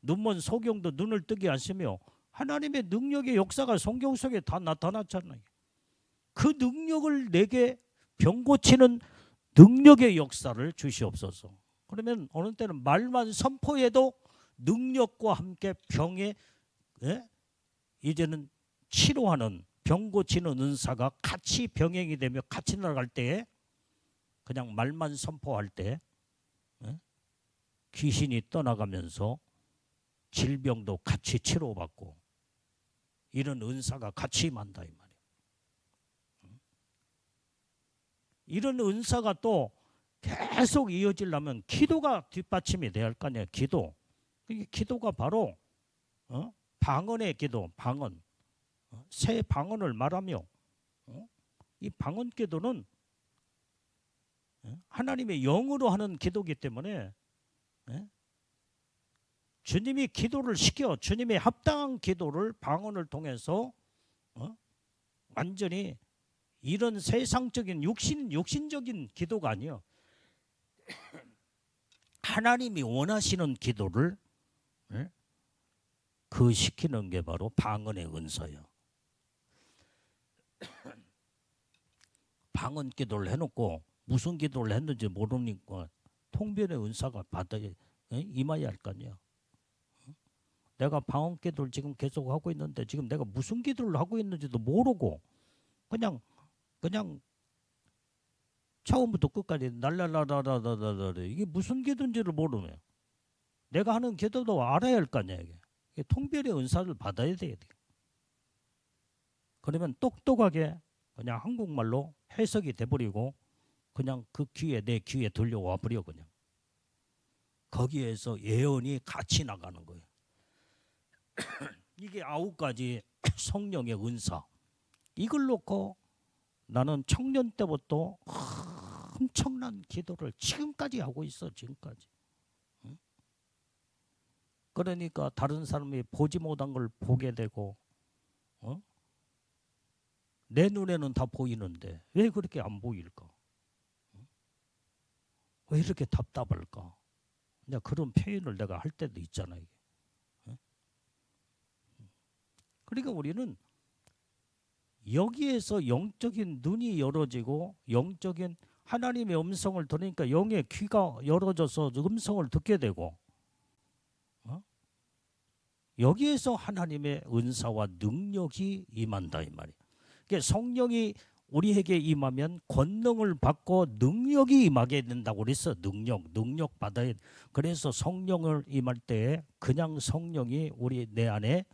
눈먼 소경도 눈을 뜨게 하시며 하나님의 능력의 역사가 성경 속에 다 나타났잖아요. 그 능력을 내게 병 고치는 능력의 역사를 주시옵소서. 그러면 어느 때는 말만 선포해도 능력과 함께 병에 이제는 치료하는 병 고치는 은사가 같이 병행이 되며 같이 나갈 때 그냥 말만 선포할 때 귀신이 떠나가면서 질병도 같이 치료받고 이런 은사가 같이 임한다 이 말이에요. 이런 은사가 또 계속 이어지려면 기도가 뒷받침이 돼야 할 거 아니에요. 기도가 바로 방언의 기도, 방언. 새 방언을 말하며 이 방언 기도는 하나님의 영으로 하는 기도이기 때문에 주님이 기도를 시켜 주님의 합당한 기도를 방언을 통해서 완전히 이런 세상적인 육신적인 기도가 아니에요. 하나님이 원하시는 기도를 그 시키는 게 바로 방언의 은사예요. 방언 기도를 해놓고 무슨 기도를 했는지 모르니까 통변의 은사가 받아야 임해야 할 거 아니야. 내가 방언 기도를 지금 계속 하고 있는데 지금 내가 무슨 기도를 하고 있는지도 모르고 그냥 처음부터 끝까지 날라라라라라라 이게 무슨 기도인지를 모르면 내가 하는 기도도 알아야 할 거 아니야. 이게 통변의 은사를 받아야 돼요. 그러면 똑똑하게 그냥 한국말로 해석이 돼버리고 그냥 그 귀에 내 귀에 들려와 버려 그냥. 거기에서 예언이 같이 나가는 거예요. 이게 9가지 성령의 은사. 이걸 놓고 나는 청년 때부터 엄청난 기도를 지금까지 하고 있어. 지금까지. 그러니까 다른 사람이 보지 못한 걸 보게 되고 내 눈에는 다 보이는데 왜 그렇게 안 보일까? 왜 이렇게 답답할까? 그냥 그런 표현을 내가 할 때도 있잖아요. 그러니까 우리는 여기에서 영적인 눈이 열어지고 영적인 하나님의 음성을 들으니까 영의 귀가 열어져서 음성을 듣게 되고 여기에서 하나님의 은사와 능력이 임한다 이 말이에요. 그러니까 성령이 우리에게 임하면 권능을 받고 능력이 임하게 된다고 그랬어. 능력 받아야. 그래서 성령을 임할 때 그냥 성령이 우리 내 안에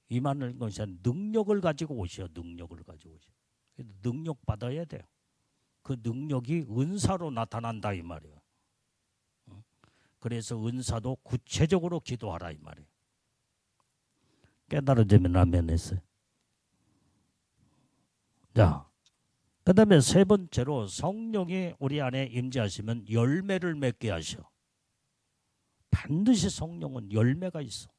임하는 것이 아니라 능력을 가지고 오셔. 능력을 가지고 오셔. 능력 받아야 돼요. 그 능력이 은사로 나타난다 이 말이에요. 그래서 은사도 구체적으로 기도하라 이 말이에요. 깨달아지면 아멘 했어요. 자, 그 다음에 세 번째로 성령이 우리 안에 임재하시면 열매를 맺게 하셔. 반드시 성령은 열매가 있어.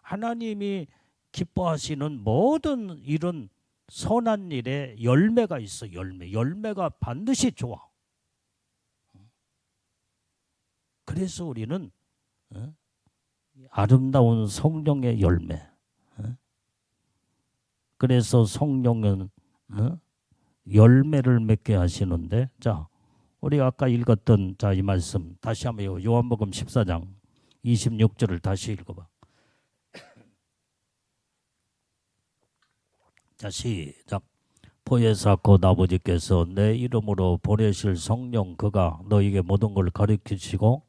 하나님이 기뻐하시는 모든 이런 선한 일에 열매가 있어. 열매가 반드시 좋아. 그래서 우리는 아름다운 성령의 열매. 그래서 성령은 열매를 맺게 하시는데, 자, 우리 아까 읽었던 이 말씀 다시 한번 요한복음 14장 26절을 다시 읽어봐. 자, 시작. 보혜사 곧 아버지께서 내 이름으로 보내실 성령 그가 너에게 모든 걸 가르치시고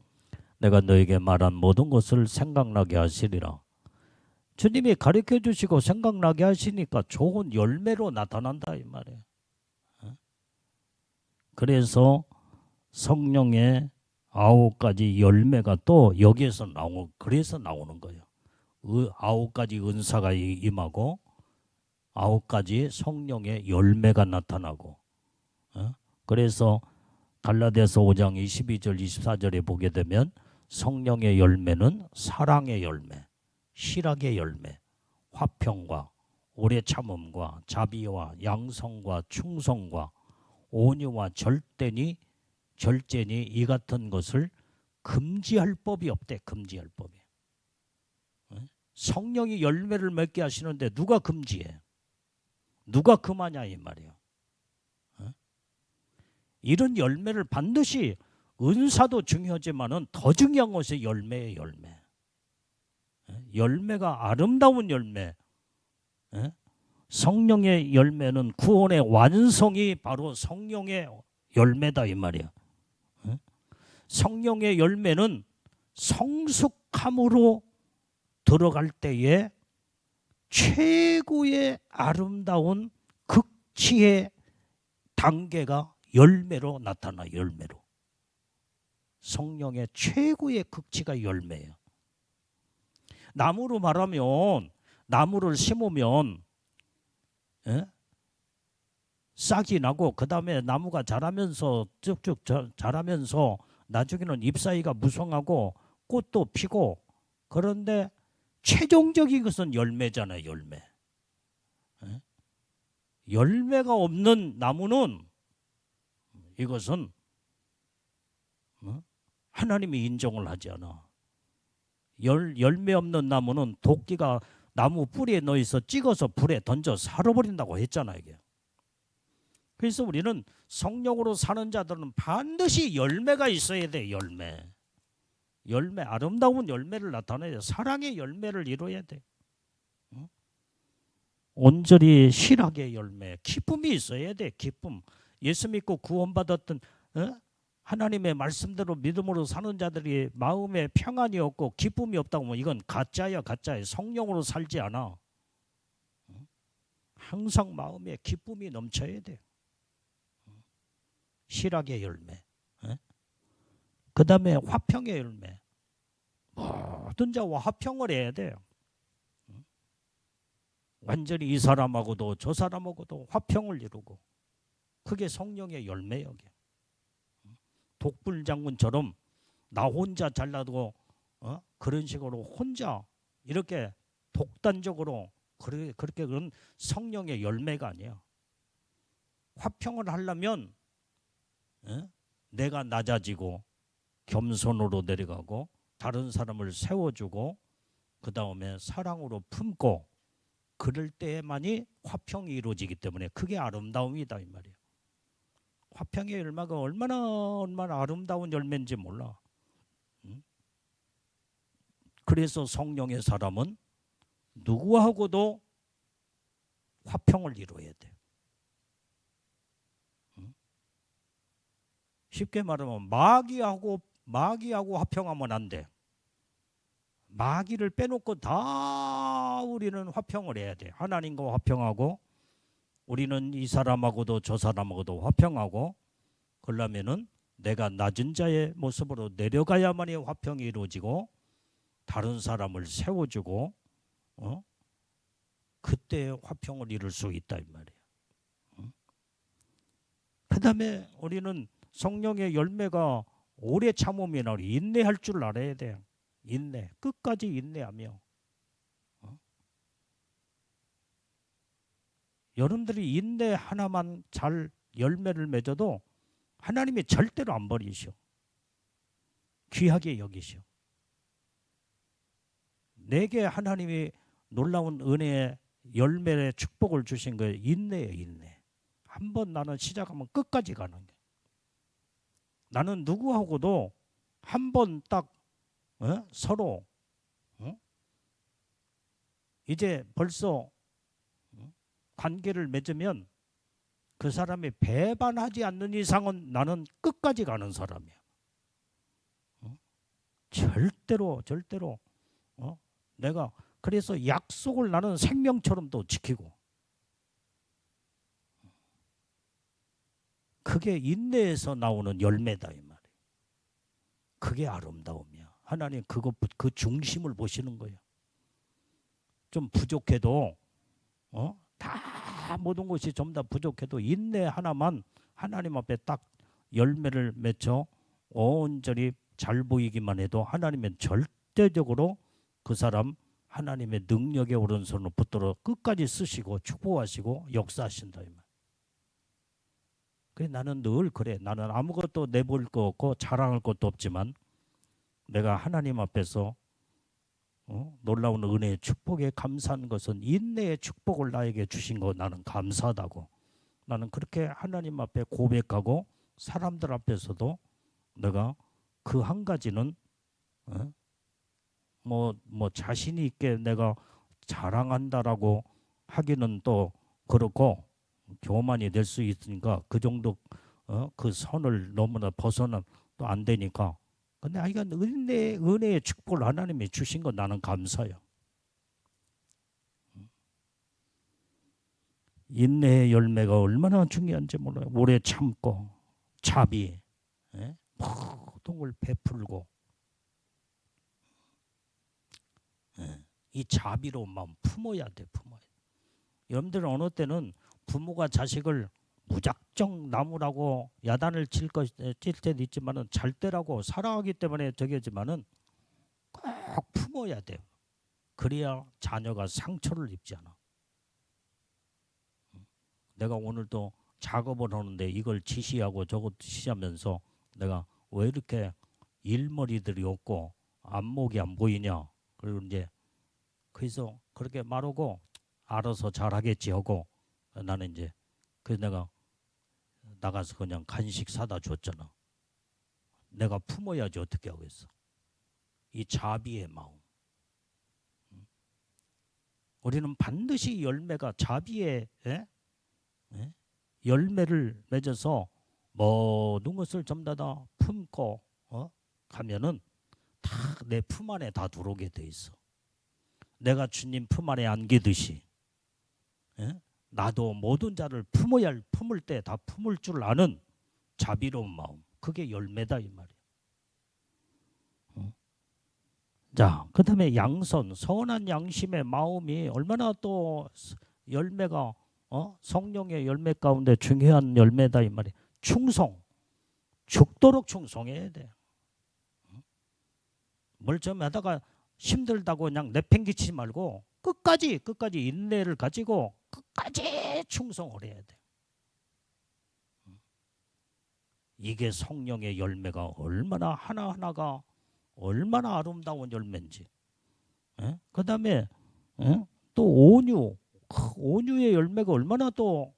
내가 너에게 말한 모든 것을 생각나게 하시리라. 주님이 가르쳐 주시고 생각나게 하시니까 좋은 열매로 나타난다 이 말이에요. 그래서 성령의 9가지 열매가 또 여기에서 그래서 나오는 거예요. 9가지 은사가 임하고 9가지 성령의 열매가 나타나고. 그래서 갈라디아서 5장 22절 24절에 보게 되면 성령의 열매는 사랑의 열매, 실학의 열매, 화평과 오래 참음과 자비와 양성과 충성과 온유와 절제니 이 같은 것을 금지할 법이 없대. 금지할 법이. 성령이 열매를 맺게 하시는데 누가 금지해? 누가 금하냐 이 말이에요. 이런 열매를 반드시 은사도 중요하지만은 더 중요한 것이 열매의 열매. 열매가 아름다운 열매. 성령의 열매는 구원의 완성이 바로 성령의 열매다 이 말이야. 성령의 열매는 성숙함으로 들어갈 때에 최고의 아름다운 극치의 단계가 열매로 나타나. 열매로. 성령의 최고의 극치가 열매예요. 나무로 말하면 나무를 심으면 싹이 나고 그 다음에 나무가 자라면서 쭉쭉 자라면서 나중에는 잎사귀가 무성하고 꽃도 피고, 그런데 최종적인 것은 열매잖아요. 열매. 열매가 없는 나무는 이것은 하나님이 인정을 하지 않아. 열매 없는 나무는 도끼가 나무 뿌리에 넣어서 찍어서 불에 던져 살아버린다고 했잖아요. 이게. 그래서 우리는 성령으로 사는 자들은 반드시 열매가 있어야 돼. 열매, 아름다운 열매를 나타내야 돼. 사랑의 열매를 이루어야 돼. 온전히 실학의 열매, 기쁨이 있어야 돼. 기쁨. 예수 믿고 구원받았던 하나님의 말씀대로 믿음으로 사는 자들이 마음에 평안이 없고 기쁨이 없다고 하면 이건 가짜야. 가짜야. 성령으로 살지 않아. 항상 마음에 기쁨이 넘쳐야 돼. 실학의 열매. 그 다음에 화평의 열매. 모든 자와 화평을 해야 돼요. 완전히 이 사람하고도 저 사람하고도 화평을 이루고, 그게 성령의 열매예요. 독불장군처럼 나 혼자 잘나도 그런 식으로 혼자 이렇게 독단적으로 그렇게 그런 성령의 열매가 아니야. 화평을 하려면 내가 낮아지고 겸손으로 내려가고 다른 사람을 세워주고 그 다음에 사랑으로 품고, 그럴 때만이 화평이 이루어지기 때문에 그게 아름다움이다 이 말이에요. 화평의 열매가 얼마나 아름다운 열매인지 몰라. 그래서 성령의 사람은 누구하고도 화평을 이루어야 돼. 쉽게 말하면 마귀하고 화평하면 안 돼. 마귀를 빼놓고 다 우리는 화평을 해야 돼. 하나님과 화평하고, 우리는 이 사람하고도 저 사람하고도 화평하고, 그러려면은 내가 낮은 자의 모습으로 내려가야만이 화평이 이루어지고 다른 사람을 세워주고 그때 화평을 이룰 수 있다 이 말이에요. 그 다음에 우리는 성령의 열매가 오래 참음이나 인내할 줄 알아야 돼요. 인내, 끝까지 인내하며. 여러분들이 인내 하나만 잘 열매를 맺어도 하나님이 절대로 안 버리셔. 귀하게 여기시오. 내게 하나님이 놀라운 은혜의 열매의 축복을 주신 거예요. 인내예요, 인내. 한번 나는 시작하면 끝까지 가는 게. 나는 누구하고도 한번 딱 서로 이제 벌써 관계를 맺으면 그 사람이 배반하지 않는 이상은 나는 끝까지 가는 사람이야. 절대로 내가 그래서 약속을 나는 생명처럼 또 지키고, 그게 인내에서 나오는 열매다 이 말이에요. 그게 아름다움이야. 하나님 그 중심을 보시는 거예요. 좀 부족해도 다 모든 것이 좀 다 부족해도 인내 하나만 하나님 앞에 딱 열매를 맺혀 온전히 잘 보이기만 해도 하나님은 절대적으로 그 사람 하나님의 능력의 오른손을 붙들어 끝까지 쓰시고 축복하시고 역사하신다 이 말. 그래 나는 늘 그래. 나는 아무것도 내볼 거 없고 자랑할 것도 없지만 내가 하나님 앞에서 놀라운 은혜의 축복에 감사한 것은 인내의 축복을 나에게 주신 거 나는 감사하다고. 나는 그렇게 하나님 앞에 고백하고 사람들 앞에서도 내가 그 한 가지는 뭐 자신이 있게 내가 자랑한다라고 하기는 또 그렇고 교만이 될 수 있으니까 그 정도 그 선을 너무나 벗어나 또 안 되니까. 근데 하여간 은혜의 축복을 하나님이 주신 거 나는 감사해요. 인내의 열매가 얼마나 중요한지 몰라요. 오래 참고 자비, 모든 걸 베풀고 이 자비로운 마음 품어야 돼. 품어야 돼. 여러분들은 어느 때는 부모가 자식을 무작정 나무라고 야단을 칠 때도 있지만은 잘 때라고 사랑하기 때문에 저기지만은 꼭 품어야 돼요. 그래야 자녀가 상처를 입지 않아. 내가 오늘도 작업을 하는데 이걸 지시하고 저것 지시하면서 내가 왜 이렇게 일머리들이 없고 안목이 안 보이냐. 그리고 이제 그래서 그렇게 말하고 알아서 잘하겠지 하고 나는 이제 그래서 내가 나가서 그냥 간식 사다 줬잖아. 내가 품어야지 어떻게 하겠어. 이 자비의 마음. 우리는 반드시 열매가 자비의 열매를 맺어서 모든 것을 전부 다 품고 가면은 다 내 품 안에 다 들어오게 돼 있어. 내가 주님 품 안에 안기듯이 나도 모든 자를 품을 때 다 품을 줄 아는 자비로운 마음. 그게 열매다 이 말이야. 자, 그 다음에 양선, 선한 양심의 마음이 얼마나 또 열매가 성령의 열매 가운데 중요한 열매다 이 말이야. 충성, 죽도록 충성해야 돼. 뭘 좀 하다가 힘들다고 그냥 내팽개치지 말고 끝까지 인내를 가지고 끝까지 충성을 해야 돼. 이게 성령의 열매가 얼마나 하나하나가 얼마나 아름다운 열매인지. 그 다음에 또 온유의 열매가 얼마나 또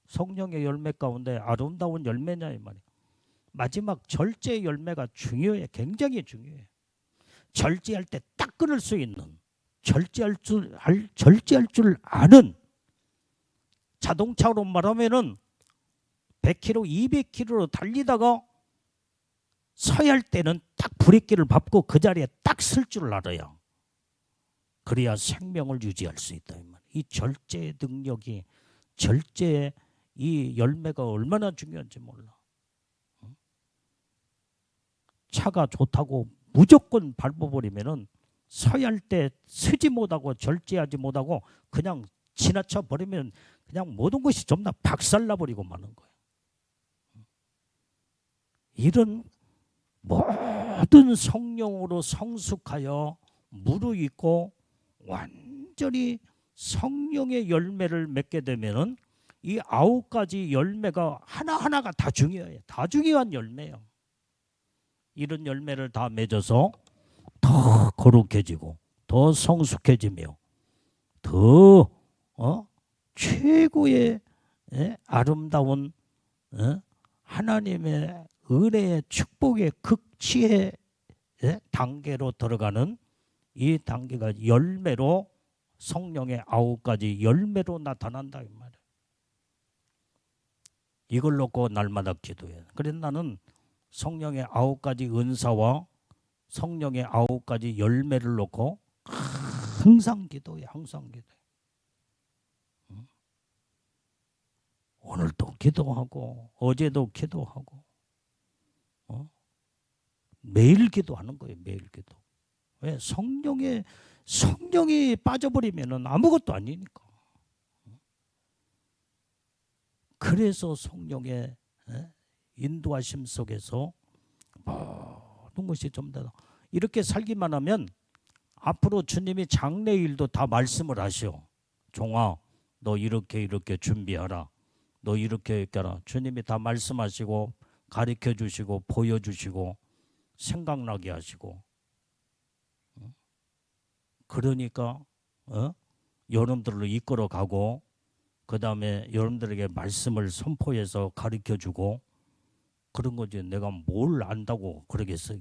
성령의 열매 가운데 아름다운 열매냐 이 말이야. 마지막 절제의 열매가 중요해. 굉장히 중요해. 절제할 때 딱 끊을 수 있는, 절제할 줄 아는. 자동차로 말하면은 100km, 200km로 달리다가 서야 할 때는 딱 브레이크를 밟고 그 자리에 딱 설 줄 알아야. 그래야 생명을 유지할 수 있다 이 말. 이 절제의 능력이, 절제의 이 열매가 얼마나 중요한지 몰라. 차가 좋다고 무조건 밟아버리면은 서야 할 때 서지 못하고 절제하지 못하고 그냥 지나쳐 버리면 그냥 모든 것이 좀 다 박살나버리고 마는 거예요. 이런 모든 성령으로 성숙하여 무르익고 완전히 성령의 열매를 맺게 되면은 이 9가지 열매가 하나하나가 다 중요해요. 다 중요한 열매예요. 이런 열매를 다 맺어서 더 거룩해지고 더 성숙해지며 더 최고의 아름다운 하나님의 은혜의 축복의 극치의 단계로 들어가는 이 단계가 열매로 성령의 9가지 열매로 나타난다 이 말이에요. 이걸 놓고 날마다 기도해. 그래서 나는 성령의 9가지 은사와 성령의 9가지 열매를 놓고 항상 기도해. 항상 기도해. 오늘도 기도하고 어제도 기도하고 매일 기도하는 거예요. 매일 기도. 왜? 성령이 빠져버리면 아무것도 아니니까. 그래서 성령의 인도하심 속에서 모든 것이 좀 더 이렇게 살기만 하면 앞으로 주님이 장래일도 다 말씀을 하시오. 종아, 너 이렇게 준비하라. 너 이렇게 하라. 주님이 다 말씀하시고 가르쳐 주시고 보여주시고 생각나게 하시고. 그러니까 여러분들을 이끌어가고 그 다음에 여러분들에게 말씀을 선포해서 가르쳐주고 그런 거지. 내가 뭘 안다고 그러겠어요.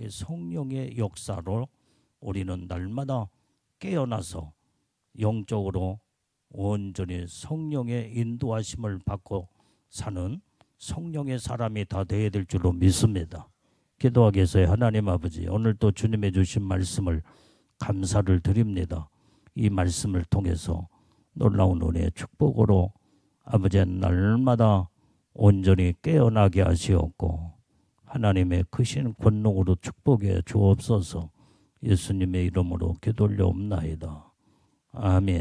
성령의 역사로 우리는 날마다 깨어나서 영적으로 온전히 성령의 인도하심을 받고 사는 성령의 사람이 다 되어야 될 줄로 믿습니다. 기도하겠어요. 하나님 아버지, 오늘도 주님의 주신 말씀을 감사를 드립니다. 이 말씀을 통해서 놀라운 은혜의 축복으로 아버지 날마다 온전히 깨어나게 하시옵고 하나님의 크신 권능으로 축복해 주옵소서. 예수님의 이름으로 기도 올려옵나이다. 아멘.